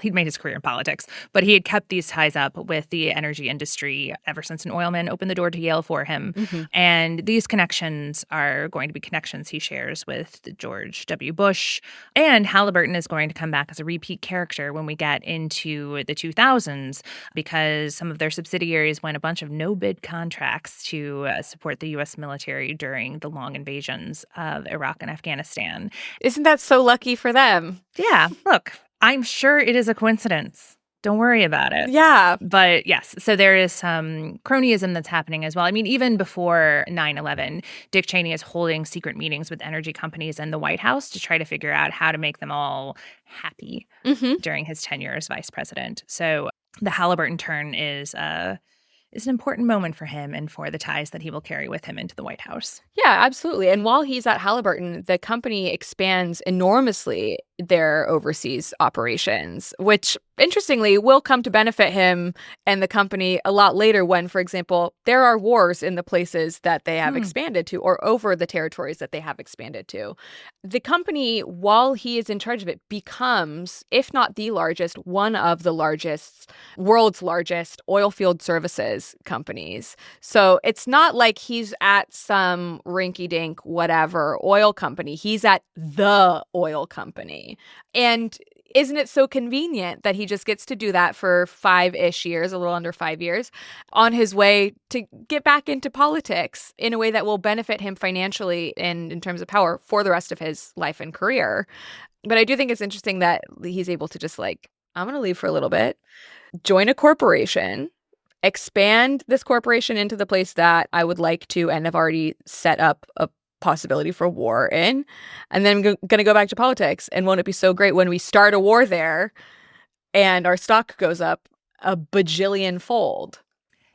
He'd made his career in politics, but he had kept these ties up with the energy industry ever since an oil man opened the door to Yale for him. Mm-hmm. And these connections are going to be connections he shares with George W. Bush. And Halliburton is going to come back as a repeat character when we get into the 2000s, because some of their subsidiaries won a bunch of no-bid contracts to support the U.S. military during the long invasions of Iraq and Afghanistan. Isn't that so lucky for them? Yeah, look, I'm sure it is a coincidence. Don't worry about it. Yeah. But yes, so there is some cronyism that's happening as well. I mean, even before 9/11, Dick Cheney is holding secret meetings with energy companies in the White House to try to figure out how to make them all happy during his tenure as vice president. So the Halliburton turn is an important moment for him and for the ties that he will carry with him into the White House. Yeah, absolutely. And while he's at Halliburton, the company expands enormously their overseas operations, which interestingly will come to benefit him and the company a lot later when, for example, there are wars in the places that they have expanded to or over the territories that they have expanded to. The company, while he is in charge of it, becomes, if not the largest, one of the largest, world's largest oil field services companies. So it's not like he's at some rinky-dink whatever oil company. He's at the oil company. And isn't it so convenient that he just gets to do that for 5-ish years, a little under 5 years, on his way to get back into politics in a way that will benefit him financially and in terms of power for the rest of his life and career. But I do think it's interesting that he's able to just like, I'm going to leave for a little bit, join a corporation, expand this corporation into the place that I would like to and have already set up a possibility for war in, and then I'm going to go back to politics. And won't it be so great when we start a war there and our stock goes up a bajillion fold?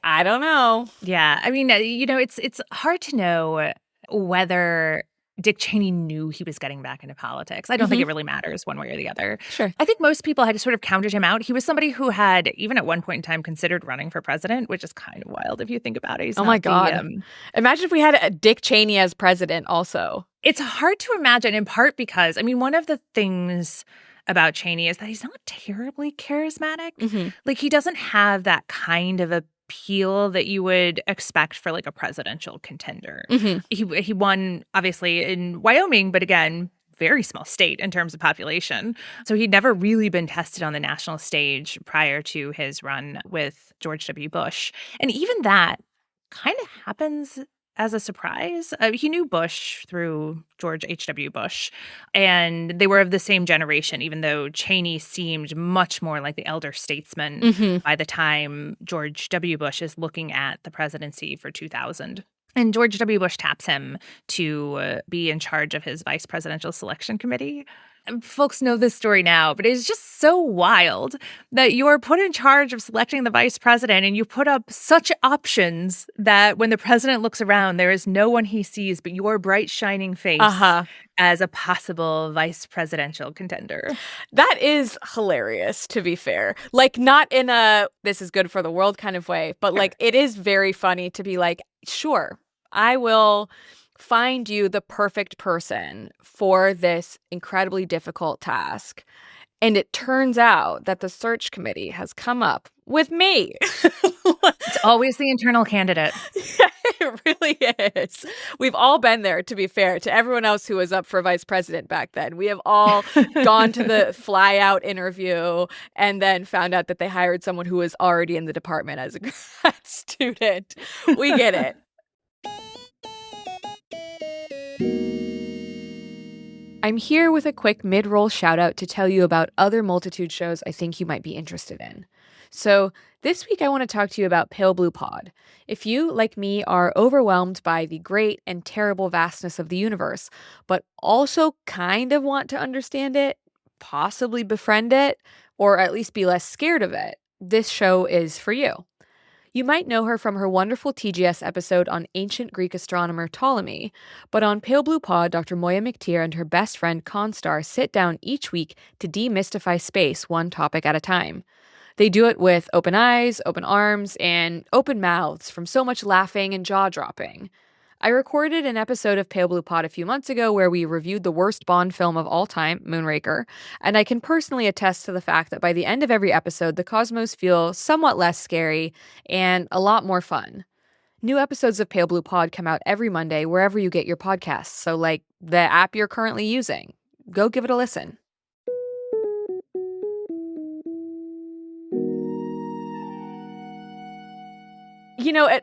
I don't know. Yeah. I mean, it's hard to know whether Dick Cheney knew he was getting back into politics. I don't think it really matters one way or the other. Sure. I think most people had sort of counted him out. He was somebody who had, even at one point in time, considered running for president, which is kind of wild if you think about it. He's oh my God. Imagine if we had a Dick Cheney as president also. It's hard to imagine, in part because, I mean, one of the things about Cheney is that he's not terribly charismatic. Like, he doesn't have that kind of appeal that you would expect for like a presidential contender. He won obviously in Wyoming, but again, very small state in terms of population. So he'd never really been tested on the national stage prior to his run with George W. Bush. And even that kind of happens as a surprise. He knew Bush through George H.W. Bush, and they were of the same generation, even though Cheney seemed much more like the elder statesman by the time George W. Bush is looking at the presidency for 2000. And George W. Bush taps him to be in charge of his vice presidential selection committee. And folks know this story now, but it's just so wild that you are put in charge of selecting the vice president and you put up such options that when the president looks around, there is no one he sees but your bright, shining face as a possible vice presidential contender. That is hilarious, to be fair. Like, not in a this is good for the world kind of way, but like it is very funny to be like, sure, I will find you the perfect person for this incredibly difficult task. And it turns out that the search committee has come up with me. It's always the internal candidate. Yeah, it really is. We've all been there, to be fair, to everyone else who was up for vice president back then. We have all gone to the fly out interview and then found out that they hired someone who was already in the department as a grad student. We get it. I'm here with a quick mid-roll shout-out to tell you about other multitude shows I think you might be interested in. So this week I want to talk to you about Pale Blue Pod. If you, like me, are overwhelmed by the great and terrible vastness of the universe, but also kind of want to understand it, possibly befriend it, or at least be less scared of it, this show is for you. You might know her from her wonderful TGS episode on ancient Greek astronomer Ptolemy, but on Pale Blue Pod, Dr. Moya McTeer and her best friend Constar sit down each week to demystify space one topic at a time. They do it with open eyes, open arms, and open mouths from so much laughing and jaw-dropping. I recorded an episode of Pale Blue Pod a few months ago where we reviewed the worst Bond film of all time, Moonraker, and I can personally attest to the fact that by the end of every episode, the cosmos feel somewhat less scary and a lot more fun. New episodes of Pale Blue Pod come out every Monday wherever you get your podcasts, so like the app you're currently using. Go give it a listen.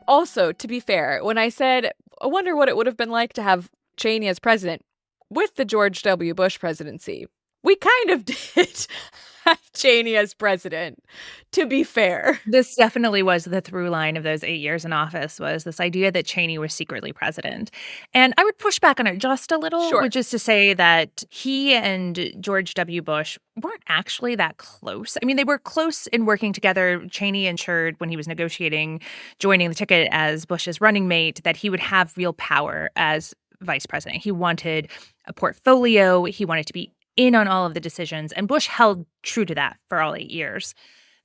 Also, to be fair, when I said, I wonder what it would have been like to have Cheney as president with the George W. Bush presidency, we kind of did have Cheney as president, to be fair. This definitely was the through line of those 8 years in office, was this idea that Cheney was secretly president. And I would push back on it just a little, Sure. which is to say that he and George W. Bush weren't actually that close. I mean, they were close in working together. Cheney ensured when he was negotiating, joining the ticket as Bush's running mate, that he would have real power as vice president. He wanted a portfolio. He wanted to be in on all of the decisions. And Bush held true to that for all 8 years.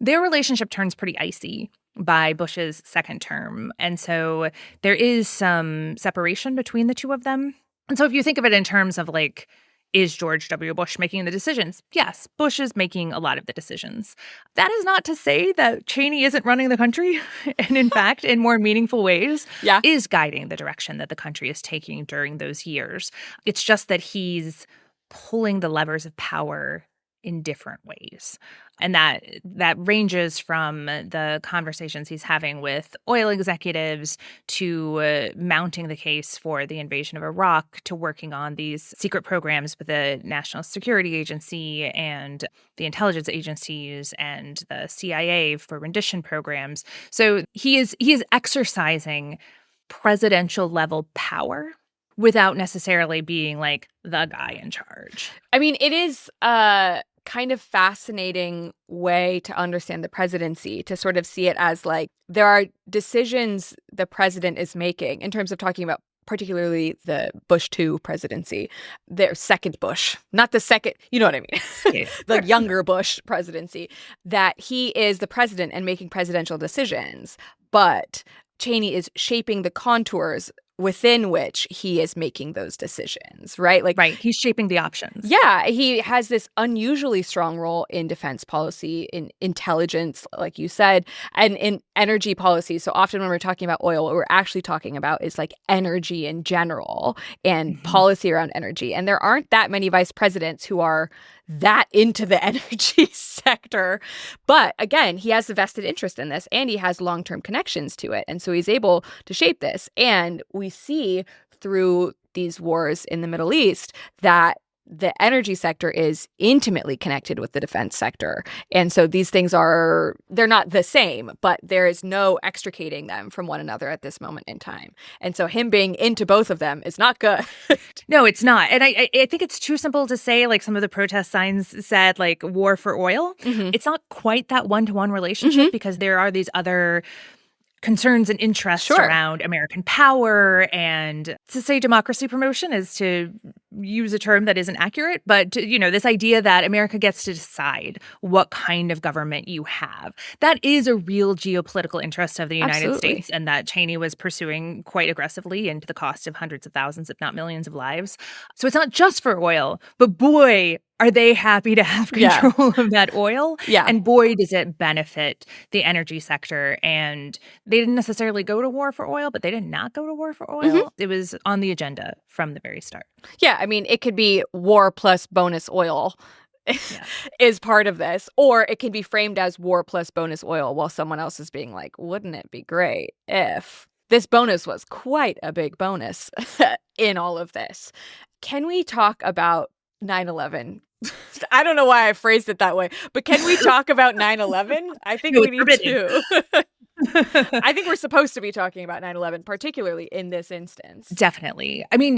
Their relationship turns pretty icy by Bush's second term. And so there is some separation between the two of them. And so if you think of it in terms of like, is George W. Bush making the decisions? Yes, Bush is making a lot of the decisions. That is not to say that Cheney isn't running the country. And in fact, in more meaningful ways, is guiding the direction that the country is taking during those years. It's just that he's pulling the levers of power in different ways. And that ranges from the conversations he's having with oil executives to mounting the case for the invasion of Iraq to working on these secret programs with the National Security Agency and the intelligence agencies and the CIA for rendition programs. So he is exercising presidential level power without necessarily being like the guy in charge. I mean, it is a kind of fascinating way to understand the presidency, to sort of see it as like there are decisions the president is making in terms of talking about particularly the Bush 2 presidency, their second Bush, not the second, you know what I mean? Yeah. The younger Bush presidency, that he is the president and making presidential decisions, but Cheney is shaping the contours within which he is making those decisions, right? Right. He's shaping the options. Yeah. He has this unusually strong role in defense policy, in intelligence, like you said, and in energy policy. So often when we're talking about oil, what we're actually talking about is like energy in general and policy around energy. And there aren't that many vice presidents who are that into the energy sector. But again, he has a vested interest in this and he has long-term connections to it. And so he's able to shape this. And we see through these wars in the Middle East that the energy sector is intimately connected with the defense sector. And so these things they're not the same, but there is no extricating them from one another at this moment in time. And so him being into both of them is not good. No, it's not. And I think it's too simple to say, like some of the protest signs said, like war for oil. It's not quite that one-to-one relationship because there are these other concerns and interests around American power, and to say democracy promotion is to use a term that isn't accurate, but this idea that America gets to decide what kind of government you have. That is a real geopolitical interest of the United States, and that Cheney was pursuing quite aggressively into the cost of hundreds of thousands, if not millions of lives. So it's not just for oil, but boy, are they happy to have control of that oil? Yeah. And boy, does it benefit the energy sector. And they didn't necessarily go to war for oil, but they did not go to war for oil. It was on the agenda from the very start. Yeah, I mean, it could be war plus bonus oil is part of this, or it can be framed as war plus bonus oil while someone else is being like, wouldn't it be great if this bonus was quite a big bonus in all of this? Can we talk about 9/11? I don't know why I phrased it that way, but can we talk about 9/11? I think we need to. I think we're supposed to be talking about 9/11, particularly in this instance. Definitely. I mean,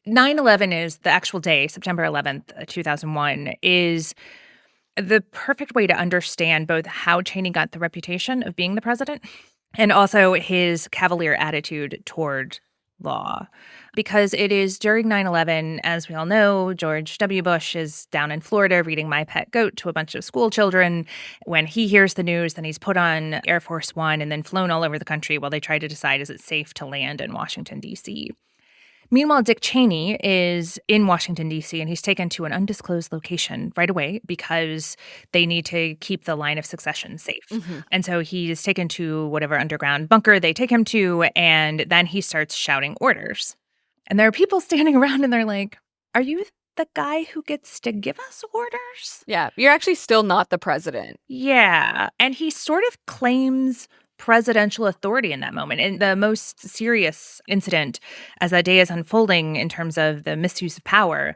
9/11 is the actual day, September 11th, 2001, is the perfect way to understand both how Cheney got the reputation of being the president and also his cavalier attitude toward law because it is during 9/11, as we all know, George W. Bush is down in Florida reading My Pet Goat to a bunch of school children. When he hears the news, then he's put on Air Force One and then flown all over the country while they try to decide is it safe to land in Washington, D.C. Meanwhile, Dick Cheney is in Washington, D.C., and he's taken to an undisclosed location right away because they need to keep the line of succession safe. Mm-hmm. And so he's taken to whatever underground bunker they take him to, and then he starts shouting orders. And there are people standing around, and they're like, are you the guy who gets to give us orders? Yeah, you're actually still not the president. Yeah. And he sort of claims presidential authority in that moment. In the most serious incident, as that day is unfolding in terms of the misuse of power,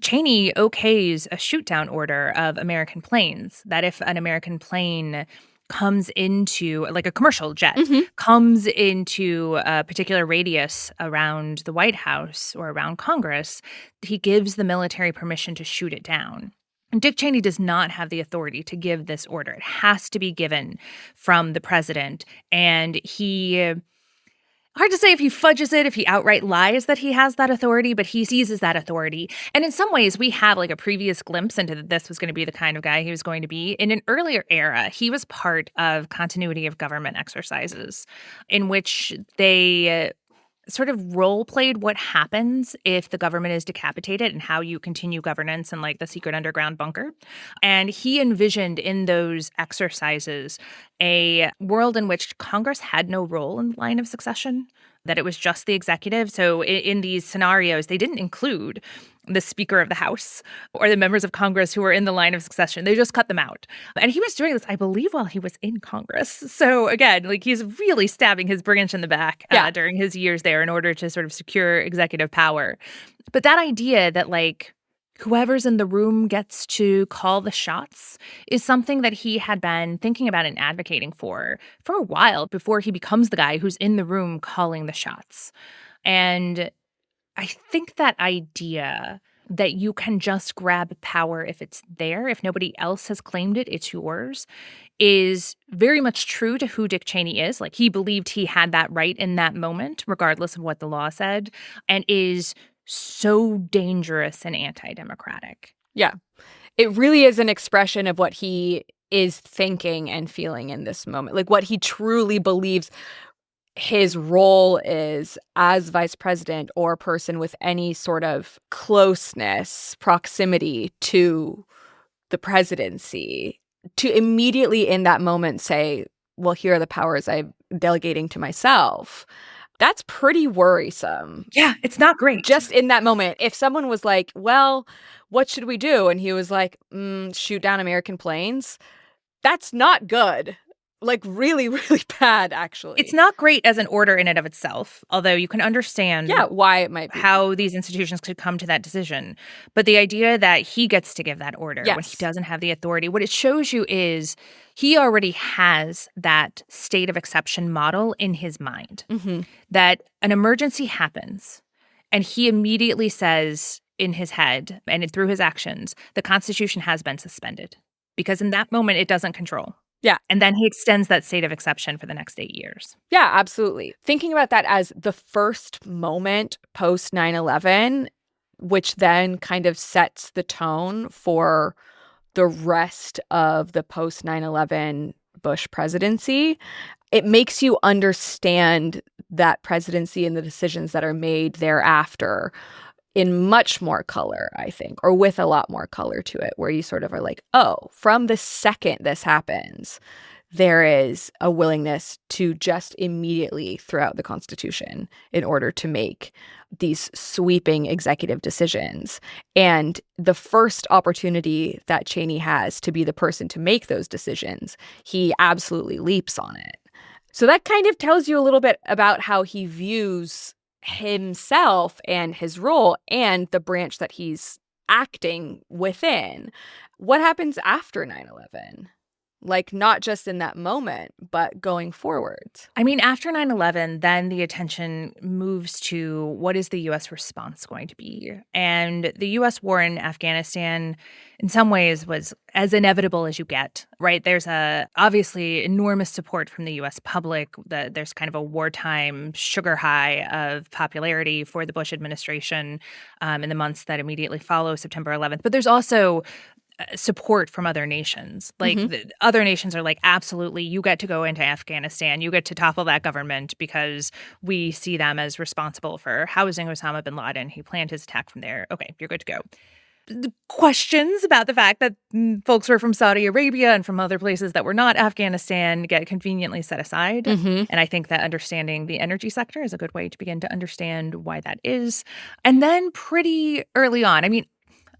Cheney okays a shoot-down order of American planes that if an American plane comes into, like a commercial jet, comes into a particular radius around the White House or around Congress, he gives the military permission to shoot it down. Dick Cheney does not have the authority to give this order. It has to be given from the president. And hard to say if he fudges it, if he outright lies that he has that authority, but he seizes that authority. And in some ways, we have like a previous glimpse into that this was going to be the kind of guy he was going to be. In an earlier era, he was part of continuity of government exercises in which they sort of role played what happens if the government is decapitated and how you continue governance in like the secret underground bunker. And he envisioned in those exercises a world in which Congress had no role in the line of succession, that it was just the executive. So in these scenarios, they didn't include the Speaker of the House or the members of Congress who were in the line of succession. They just cut them out. And he was doing this, I believe, while he was in Congress. So again, like he's really stabbing his branch in the back during his years there in order to sort of secure executive power. But that idea that like whoever's in the room gets to call the shots is something that he had been thinking about and advocating for a while before he becomes the guy who's in the room calling the shots. And I think that idea that you can just grab power if it's there, if nobody else has claimed it, it's yours, is very much true to who Dick Cheney is. Like he believed he had that right in that moment, regardless of what the law said, and is so dangerous and anti-democratic. Yeah. It really is an expression of what he is thinking and feeling in this moment, like what he truly believes his role is as vice president or person with any sort of closeness, proximity to the presidency, to immediately in that moment say, well, here are the powers I'm delegating to myself. That's pretty worrisome. Yeah, it's not great. Just in that moment, if someone was like, well, what should we do? And he was like, shoot down American planes. That's not good. Like really, really bad, actually. It's not great as an order in and of itself, although you can understand why it might be. How these institutions could come to that decision. But the idea that he gets to give that order when he doesn't have the authority, what it shows you is he already has that state of exception model in his mind, that an emergency happens and he immediately says in his head and through his actions, the Constitution has been suspended because in that moment it doesn't control. Yeah. And then he extends that state of exception for the next 8 years. Yeah, absolutely. Thinking about that as the first moment post 9/11, which then kind of sets the tone for the rest of the post 9/11 Bush presidency, it makes you understand that presidency and the decisions that are made thereafter in much more color, I think, or with a lot more color to it, where you sort of are like, oh, from the second this happens, there is a willingness to just immediately throw out the Constitution in order to make these sweeping executive decisions. And the first opportunity that Cheney has to be the person to make those decisions, he absolutely leaps on it. So that kind of tells you a little bit about how he views himself and his role and the branch that he's acting within. What happens after 9/11? like not just in that moment, but going forwards? I mean, after 9/11, then the attention moves to what is the U.S. response going to be? And the U.S. war in Afghanistan, in some ways, was as inevitable as you get, right? There's obviously enormous support from the U.S. public. There's kind of a wartime sugar high of popularity for the Bush administration in the months that immediately follow September 11th. But there's also support from other nations. Like other nations are like, absolutely, you get to go into Afghanistan. You get to topple that government because we see them as responsible for housing Osama bin Laden. He planned his attack from there. Okay, you're good to go. The questions about the fact that folks were from Saudi Arabia and from other places that were not Afghanistan get conveniently set aside. And I think that understanding the energy sector is a good way to begin to understand why that is. And then pretty early on, I mean,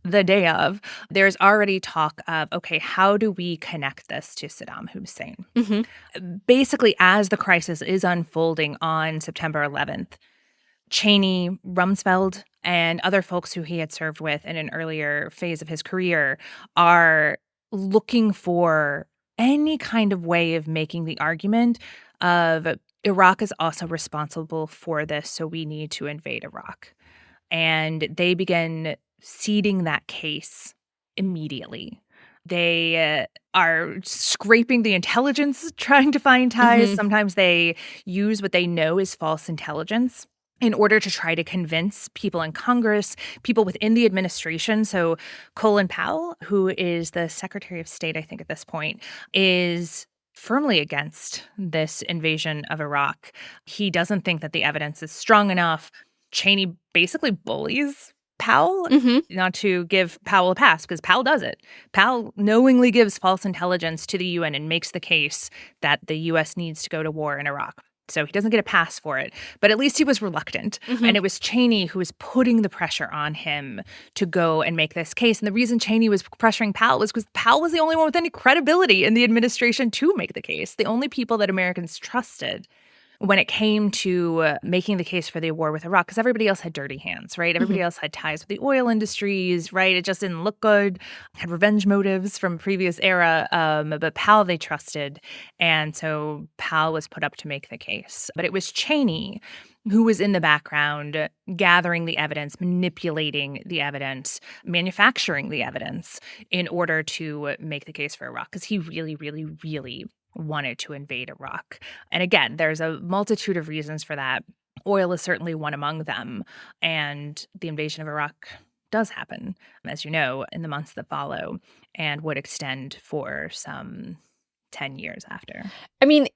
the day of, there's already talk of, okay, how do we connect this to Saddam Hussein? Basically, as the crisis is unfolding on September 11th, Cheney, Rumsfeld, and other folks who he had served with in an earlier phase of his career are looking for any kind of way of making the argument of Iraq is also responsible for this, so we need to invade Iraq. And they begin seeding that case immediately. They are scraping the intelligence, trying to find ties. Sometimes they use what they know is false intelligence in order to try to convince people in Congress, people within the administration. So Colin Powell, who is the Secretary of State, I think at this point, is firmly against this invasion of Iraq. He doesn't think that the evidence is strong enough. Cheney basically bullies Powell, not to give Powell a pass, because Powell does it. Powell knowingly gives false intelligence to the UN and makes the case that the U.S. needs to go to war in Iraq. So he doesn't get a pass for it. But at least he was reluctant. And it was Cheney who was putting the pressure on him to go and make this case. And the reason Cheney was pressuring Powell was because Powell was the only one with any credibility in the administration to make the case. The only people that Americans trusted when it came to making the case for the war with Iraq, because everybody else had dirty hands, right? Everybody else had ties with the oil industries, right? It just didn't look good, had revenge motives from previous era, but Powell they trusted. And so Powell was put up to make the case. But it was Cheney who was in the background gathering the evidence, manipulating the evidence, manufacturing the evidence in order to make the case for Iraq, because he really, really, really wanted to invade Iraq. And again, there's a multitude of reasons for that. Oil is certainly one among them. And the invasion of Iraq does happen, as you know, in the months that follow and would extend for some 10 years after. I mean,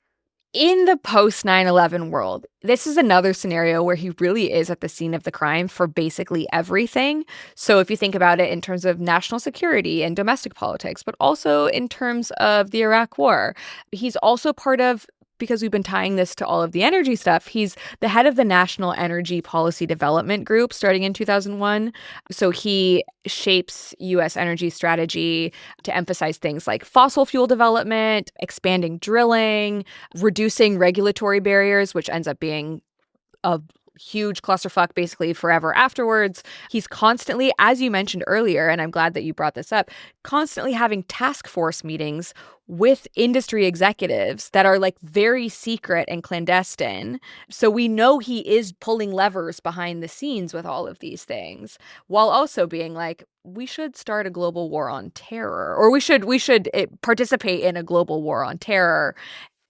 in the post 9/11 world, this is another scenario where he really is at the scene of the crime for basically everything. So if you think about it in terms of national security and domestic politics, but also in terms of the Iraq War, he's also part of, because we've been tying this to all of the energy stuff, he's the head of the National Energy Policy Development Group starting in 2001. So he shapes U.S. energy strategy to emphasize things like fossil fuel development, expanding drilling, reducing regulatory barriers, which ends up being a huge clusterfuck basically forever afterwards. He's constantly, as you mentioned earlier, and I'm glad that you brought this up, constantly having task force meetings with industry executives that are like very secret and clandestine. So we know he is pulling levers behind the scenes with all of these things, while also being like, we should start a global war on terror, or we should participate in a global war on terror.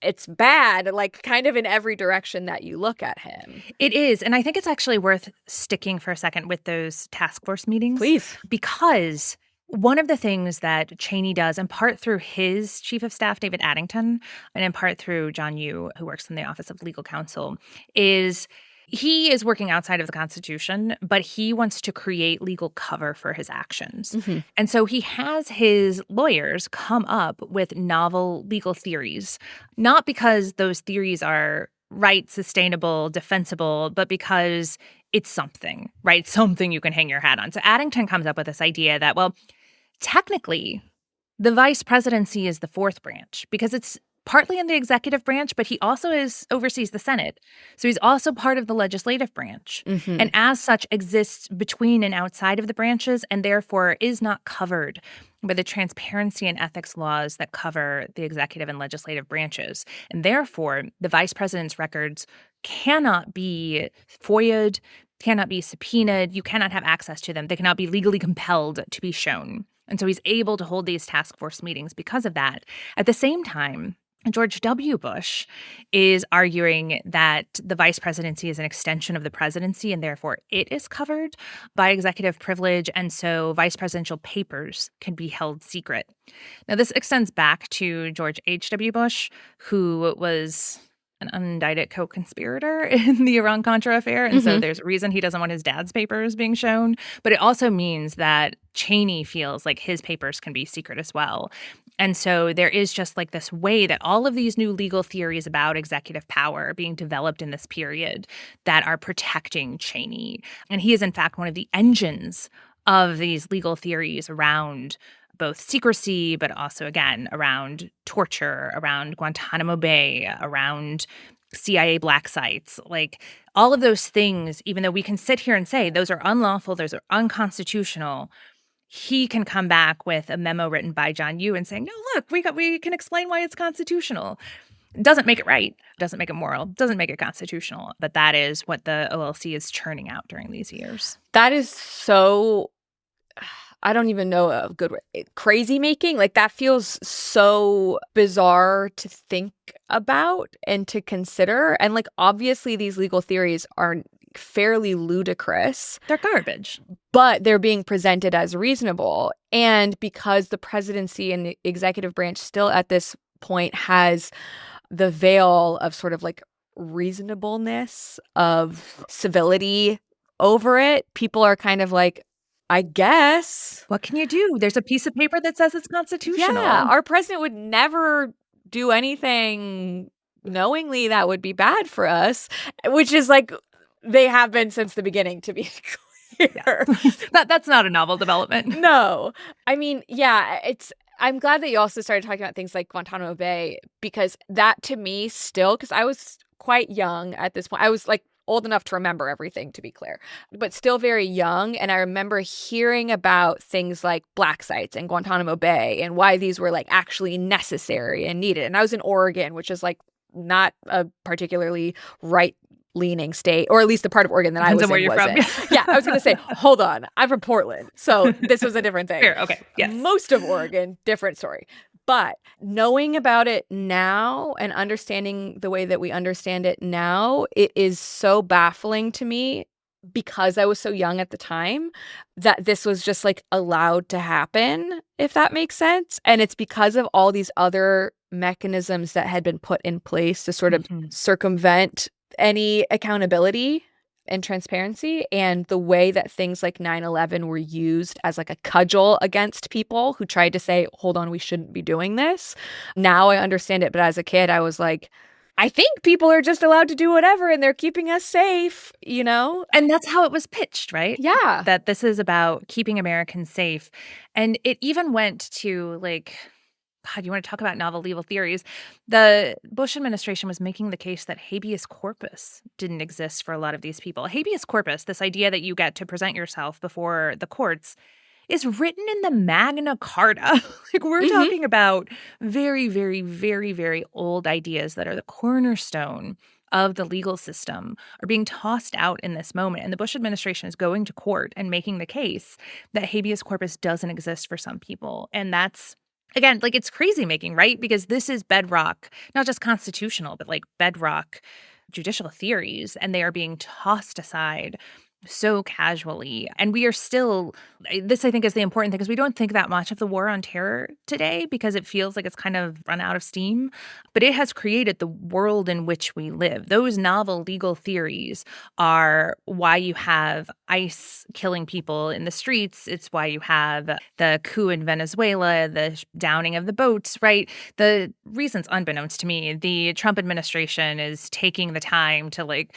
It's bad, like kind of in every direction that you look at him. It is. And I think it's actually worth sticking for a second with those task force meetings. Please. Because one of the things that Cheney does, in part through his chief of staff, David Addington, and in part through John Yoo, who works in the Office of Legal Counsel, is he is working outside of the Constitution, but he wants to create legal cover for his actions. And so he has his lawyers come up with novel legal theories, not because those theories are right, sustainable, defensible, but because it's something, right? Something you can hang your hat on. So Addington comes up with this idea that, well, technically, the vice presidency is the fourth branch because it's partly in the executive branch, but he also oversees the Senate. So he's also part of the legislative branch. Mm-hmm. And as such, exists between and outside of the branches, and therefore is not covered by the transparency and ethics laws that cover the executive and legislative branches. And therefore, the vice president's records cannot be FOIA'd, cannot be subpoenaed. You cannot have access to them. They cannot be legally compelled to be shown. And so he's able to hold these task force meetings because of that. At the same time, George W. Bush is arguing that the vice presidency is an extension of the presidency, and therefore it is covered by executive privilege, and so vice presidential papers can be held secret. Now, this extends back to George H.W. Bush, who was an unindicted co-conspirator in the Iran-Contra affair, and so there's a reason he doesn't want his dad's papers being shown. But it also means that Cheney feels like his papers can be secret as well. And so there is just like this way that all of these new legal theories about executive power are being developed in this period that are protecting Cheney. And he is, in fact, one of the engines of these legal theories around both secrecy, but also, again, around torture, around Guantanamo Bay, around CIA black sites. Like, all of those things, even though we can sit here and say those are unlawful, those are unconstitutional, he can come back with a memo written by John Yoo and saying, no, look, we can explain why it's constitutional. Doesn't make it right, doesn't make it moral, doesn't make it constitutional. But that is what the OLC is churning out during these years. That is so, I don't even know a good word, crazy making. Like, that feels so bizarre to think about and to consider. And like, obviously these legal theories are fairly ludicrous. They're garbage. But they're being presented as reasonable. And because the presidency and the executive branch still at this point has the veil of sort of like reasonableness, of civility over it, people are kind of like, I guess. What can you do? There's a piece of paper that says it's constitutional. Yeah, our president would never do anything knowingly that would be bad for us, which is like, they have been since the beginning, to be clear. Yeah. That's not a novel development. No. I mean, yeah, I'm glad that you also started talking about things like Guantanamo Bay, because that to me still, because I was quite young at this point. I was like old enough to remember everything, to be clear, but still very young. And I remember hearing about things like black sites and Guantanamo Bay and why these were like actually necessary and needed. And I was in Oregon, which is like not a particularly right-leaning state, or at least the part of Oregon that I was in. Where you're from. Yeah, I was going to say, hold on, I'm from Portland, so this was a different thing. Fair, okay, yes. Most of Oregon, different story. But knowing about it now and understanding the way that we understand it now, it is so baffling to me, because I was so young at the time, that this was just like allowed to happen, if that makes sense. And it's because of all these other mechanisms that had been put in place to sort of circumvent any accountability and transparency, and the way that things like 9/11 were used as like a cudgel against people who tried to say, hold on, we shouldn't be doing this. Now I understand it. But as a kid, I was like, I think people are just allowed to do whatever and they're keeping us safe, you know? And that's how it was pitched, right? Yeah. That this is about keeping Americans safe. And it even went to like, God, you want to talk about novel legal theories? The Bush administration was making the case that habeas corpus didn't exist for a lot of these people. Habeas corpus, this idea that you get to present yourself before the courts, is written in the Magna Carta. Like, we're talking about very, very, very, very old ideas that are the cornerstone of the legal system are being tossed out in this moment. And the Bush administration is going to court and making the case that habeas corpus doesn't exist for some people. And that's, again, like, it's crazy making, right? Because this is bedrock, not just constitutional, but like bedrock judicial theories, and they are being tossed aside so casually. And we are still, this I think is the important thing, because we don't think that much of the war on terror today because it feels like it's kind of run out of steam, but it has created the world in which we live. Those novel legal theories are why you have ICE killing people in the streets. It's why you have the coup in Venezuela, the downing of the boats, right? The reasons, unbeknownst to me, the Trump administration is taking the time to like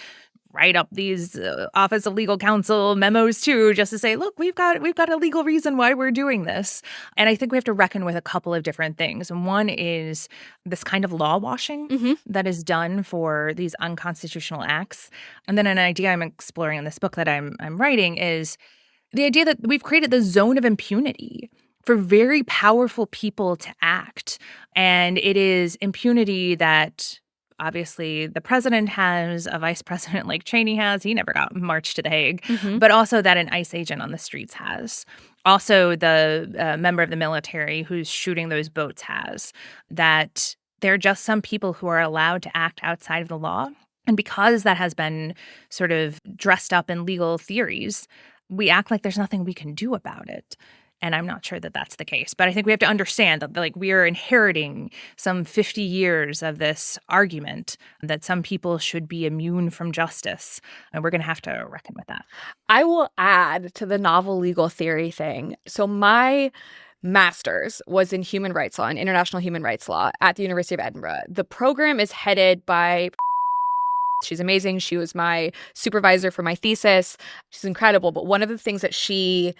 write up these Office of Legal Counsel memos too, just to say, look, we've got a legal reason why we're doing this. And I think we have to reckon with a couple of different things. And one is this kind of law washing that is done for these unconstitutional acts. And then an idea I'm exploring in this book that I'm writing is the idea that we've created the zone of impunity for very powerful people to act. And it is impunity that obviously the president has, a vice president like Cheney has. He never got marched to The Hague. But also that an ICE agent on the streets has. Also the member of the military who's shooting those boats has. That there are just some people who are allowed to act outside of the law. And because that has been sort of dressed up in legal theories, we act like there's nothing we can do about it. And I'm not sure that that's the case. But I think we have to understand that, like, we are inheriting some 50 years of this argument that some people should be immune from justice. And we're going to have to reckon with that. I will add to the novel legal theory thing. So my master's was in human rights law and international human rights law at the University of Edinburgh. The program is headed by... She's amazing. She was my supervisor for my thesis. She's incredible. But one of the things that she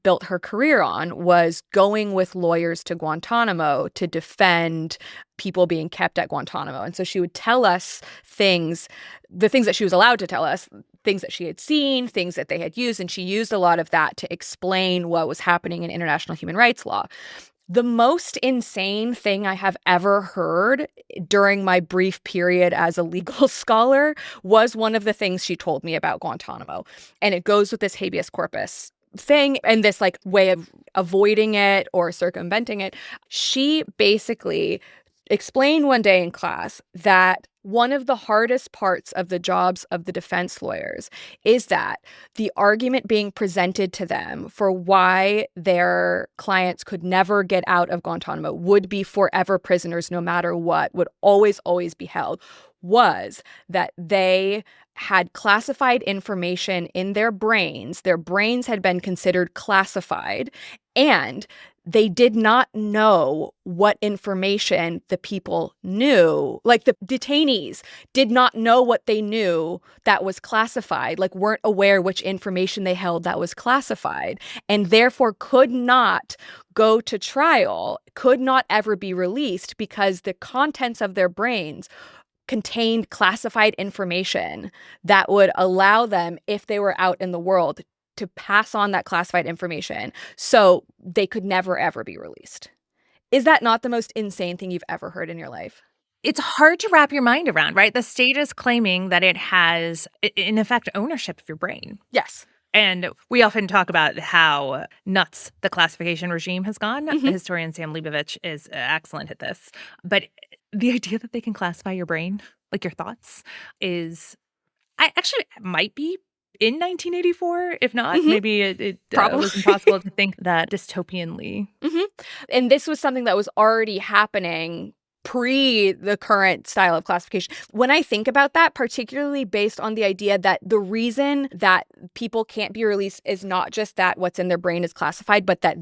built her career on was going with lawyers to Guantanamo to defend people being kept at Guantanamo. And so she would tell us things, the things that she was allowed to tell us, things that she had seen, things that they had used. And she used a lot of that to explain what was happening in international human rights law. The most insane thing I have ever heard during my brief period as a legal scholar was one of the things she told me about Guantanamo. And it goes with this habeas corpus thing and this like way of avoiding it or circumventing it. She basically explained one day in class that one of the hardest parts of the jobs of the defense lawyers is that the argument being presented to them for why their clients could never get out of Guantanamo, would be forever prisoners no matter what, would always, always be held, was that they had classified information in their brains. Their brains had been considered classified, and they did not know what information the people knew. Like the detainees did not know what they knew that was classified, like weren't aware which information they held that was classified, and therefore could not go to trial, could not ever be released because the contents of their brains contained classified information that would allow them, if they were out in the world, to pass on that classified information so they could never, ever be released. Is that not the most insane thing you've ever heard in your life? It's hard to wrap your mind around, right? The state is claiming that it has, in effect, ownership of your brain. Yes. And we often talk about how nuts the classification regime has gone. The historian Sam Leibovich is excellent at this. But the idea that they can classify your brain, like your thoughts, is actually might be in 1984. If not, maybe it was impossible to think that dystopianly. And this was something that was already happening pre the current style of classification. When I think about that, particularly based on the idea that the reason that people can't be released is not just that what's in their brain is classified, but that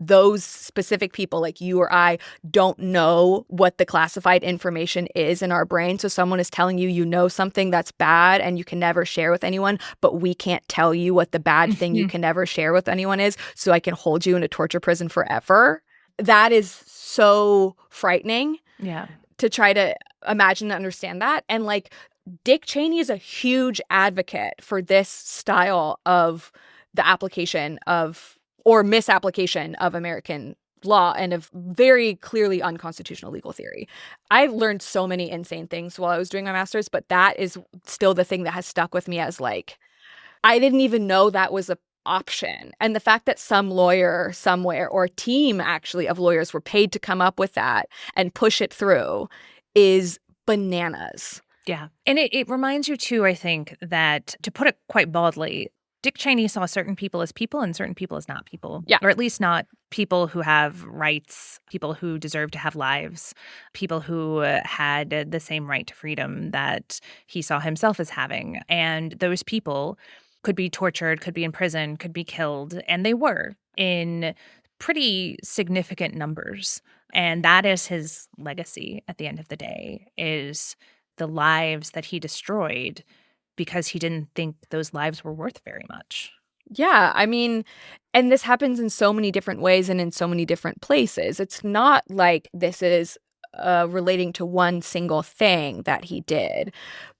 those specific people like you or I don't know what the classified information is in our brain. So someone is telling you, you know, something that's bad and you can never share with anyone, but we can't tell you what the bad thing you can never share with anyone is. So I can hold you in a torture prison forever. That is so frightening. Yeah. To try to imagine and understand that. And like Dick Cheney is a huge advocate for this style of the application of or misapplication of American law and of very clearly unconstitutional legal theory. I've learned so many insane things while I was doing my master's, but that is still the thing that has stuck with me as like, I didn't even know that was a option. And the fact that some lawyer somewhere or a team actually of lawyers were paid to come up with that and push it through is bananas. Yeah. And it reminds you too, I think, that to put it quite baldly, Dick Cheney saw certain people as people and certain people as not people. Yeah. Or at least not people who have rights, people who deserve to have lives, people who had the same right to freedom that he saw himself as having. And those people could be tortured, could be in prison, could be killed, and they were in pretty significant numbers. And that is his legacy at the end of the day, is the lives that he destroyed because he didn't think those lives were worth very much. Yeah, I mean, and this happens in so many different ways and in so many different places. It's not like this is relating to one single thing that he did.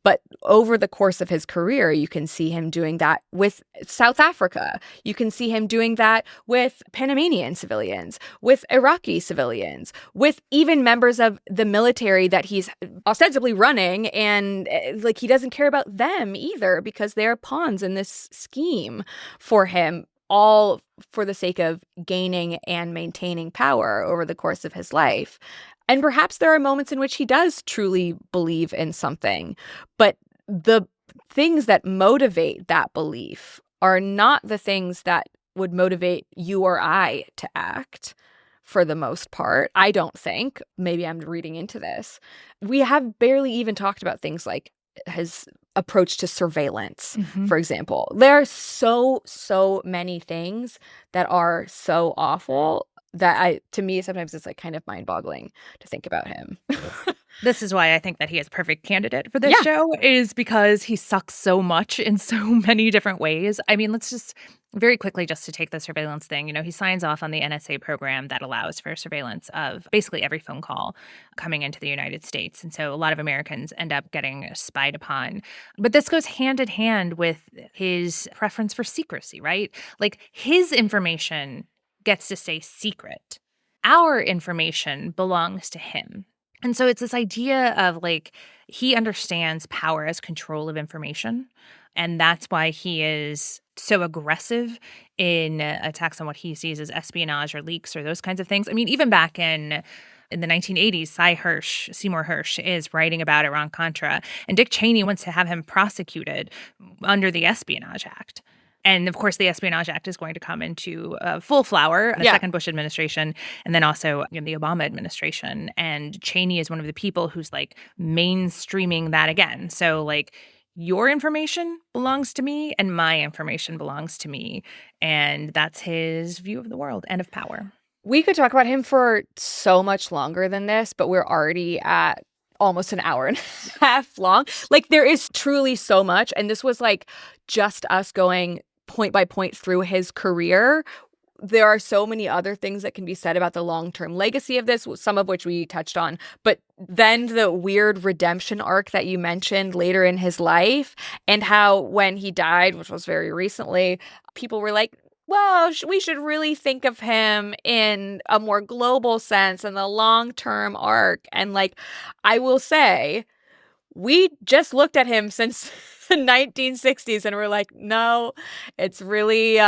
But over the course of his career, you can see him doing that with South Africa. You can see him doing that with Panamanian civilians, with Iraqi civilians, with even members of the military that he's ostensibly running. And like, he doesn't care about them either because they're pawns in this scheme for him, all for the sake of gaining and maintaining power over the course of his life. And perhaps there are moments in which he does truly believe in something, but the things that motivate that belief are not the things that would motivate you or I to act for the most part. I don't think. Maybe I'm reading into this. We have barely even talked about things like his approach to surveillance, for example. There are so many things that are so awful that to me, sometimes it's like kind of mind-boggling to think about him. This is why I think that he is a perfect candidate for this show, is because he sucks so much in so many different ways. I mean, let's just very quickly, just to take the surveillance thing, he signs off on the NSA program that allows for surveillance of basically every phone call coming into the United States. And so a lot of Americans end up getting spied upon. But this goes hand in hand with his preference for secrecy, right? Like, his information gets to stay secret. Our information belongs to him. And so it's this idea of like, he understands power as control of information. And that's why he is so aggressive in attacks on what he sees as espionage or leaks or those kinds of things. I mean, even back in the 1980s, Seymour Hersh is writing about Iran-Contra, and Dick Cheney wants to have him prosecuted under the Espionage Act. And of course, the Espionage Act is going to come into full flower, a second Bush administration, and then also the Obama administration. And Cheney is one of the people who's like mainstreaming that again. So like, your information belongs to me and my information belongs to me. And that's his view of the world and of power. We could talk about him for so much longer than this, but we're already at almost an hour and a half long. Like, there is truly so much. And this was like just us going point by point through his career. There are so many other things that can be said about the long-term legacy of this, some of which we touched on. But then the weird redemption arc that you mentioned later in his life, and how when he died, which was very recently, people were like, well, we should really think of him in a more global sense and the long-term arc. And like, I will say, we just looked at him since the 1960s and we're like, no, it's really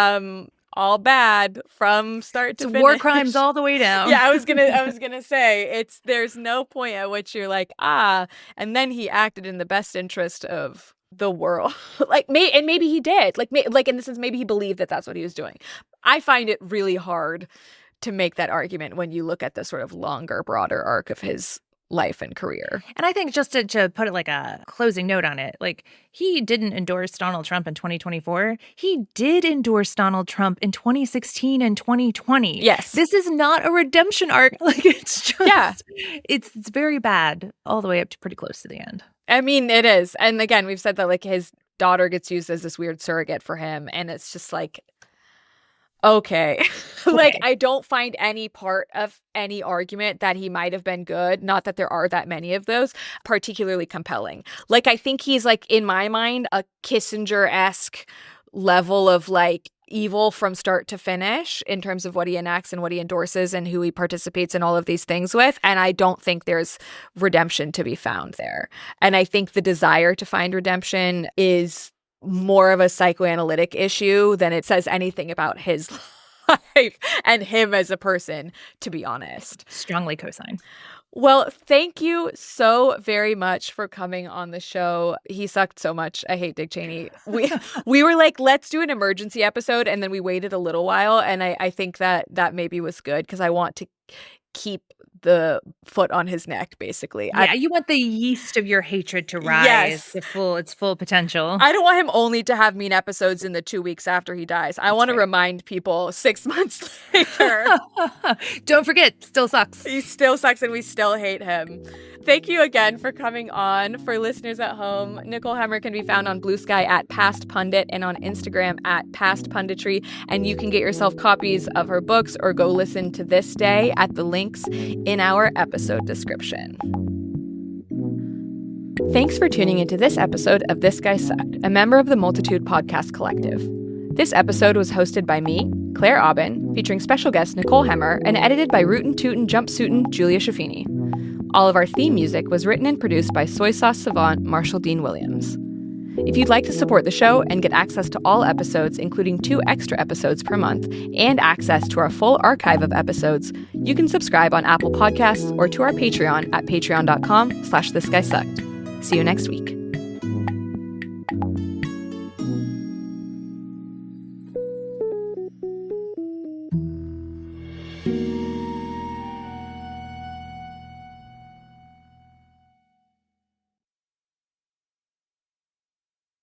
all bad from start to finish. War crimes all the way down. Yeah, I was gonna say, there's no point at which you're like, and then he acted in the best interest of the world. And maybe he did. Like in the sense, maybe he believed that that's what he was doing. I find it really hard to make that argument when you look at the sort of longer, broader arc of his life and career. And I think just to put it like a closing note on it, like, he didn't endorse Donald Trump in 2024. He did endorse Donald Trump in 2016 and 2020. Yes. This is not a redemption arc. Like, it's just, it's very bad all the way up to pretty close to the end. I mean, it is. And again, we've said that like his daughter gets used as this weird surrogate for him. And it's just like, okay. Like, I don't find any part of any argument that he might have been good, not that there are that many of those, particularly compelling. Like, I think he's like, in my mind, a Kissinger-esque level of like evil from start to finish in terms of what he enacts and what he endorses and who he participates in all of these things with. And I don't think there's redemption to be found there. And I think the desire to find redemption is more of a psychoanalytic issue than it says anything about his life and him as a person, to be honest. Strongly cosign. Well, thank you so very much for coming on the show. He sucked so much. I hate Dick Cheney. We were like, let's do an emergency episode, and then we waited a little while, and I think that maybe was good because I want to keep the foot on his neck, basically. Yeah, you want the yeast of your hatred to rise to its full potential. I don't want him only to have mean episodes in the 2 weeks after he dies. I want to remind people 6 months later. Don't forget, still sucks. He still sucks and we still hate him. Thank you again for coming on. For listeners at home, Nicole Hemmer can be found on Blue Sky at Past Pundit and on Instagram at Past Punditry. And you can get yourself copies of her books or go listen to This Day at the links in our episode description. Thanks for tuning into this episode of This Guy Sucked, a member of the Multitude Podcast Collective. This episode was hosted by me, Claire Aubin, featuring special guest Nicole Hemmer, and edited by Rootin' Tootin' Jumpsuitin' Julia Schaffini. All of our theme music was written and produced by soy sauce savant Marshall Dean Williams. If you'd like to support the show and get access to all episodes, including 2 extra episodes per month, and access to our full archive of episodes, you can subscribe on Apple Podcasts or to our Patreon at patreon.com/thisguysucked. See you next week.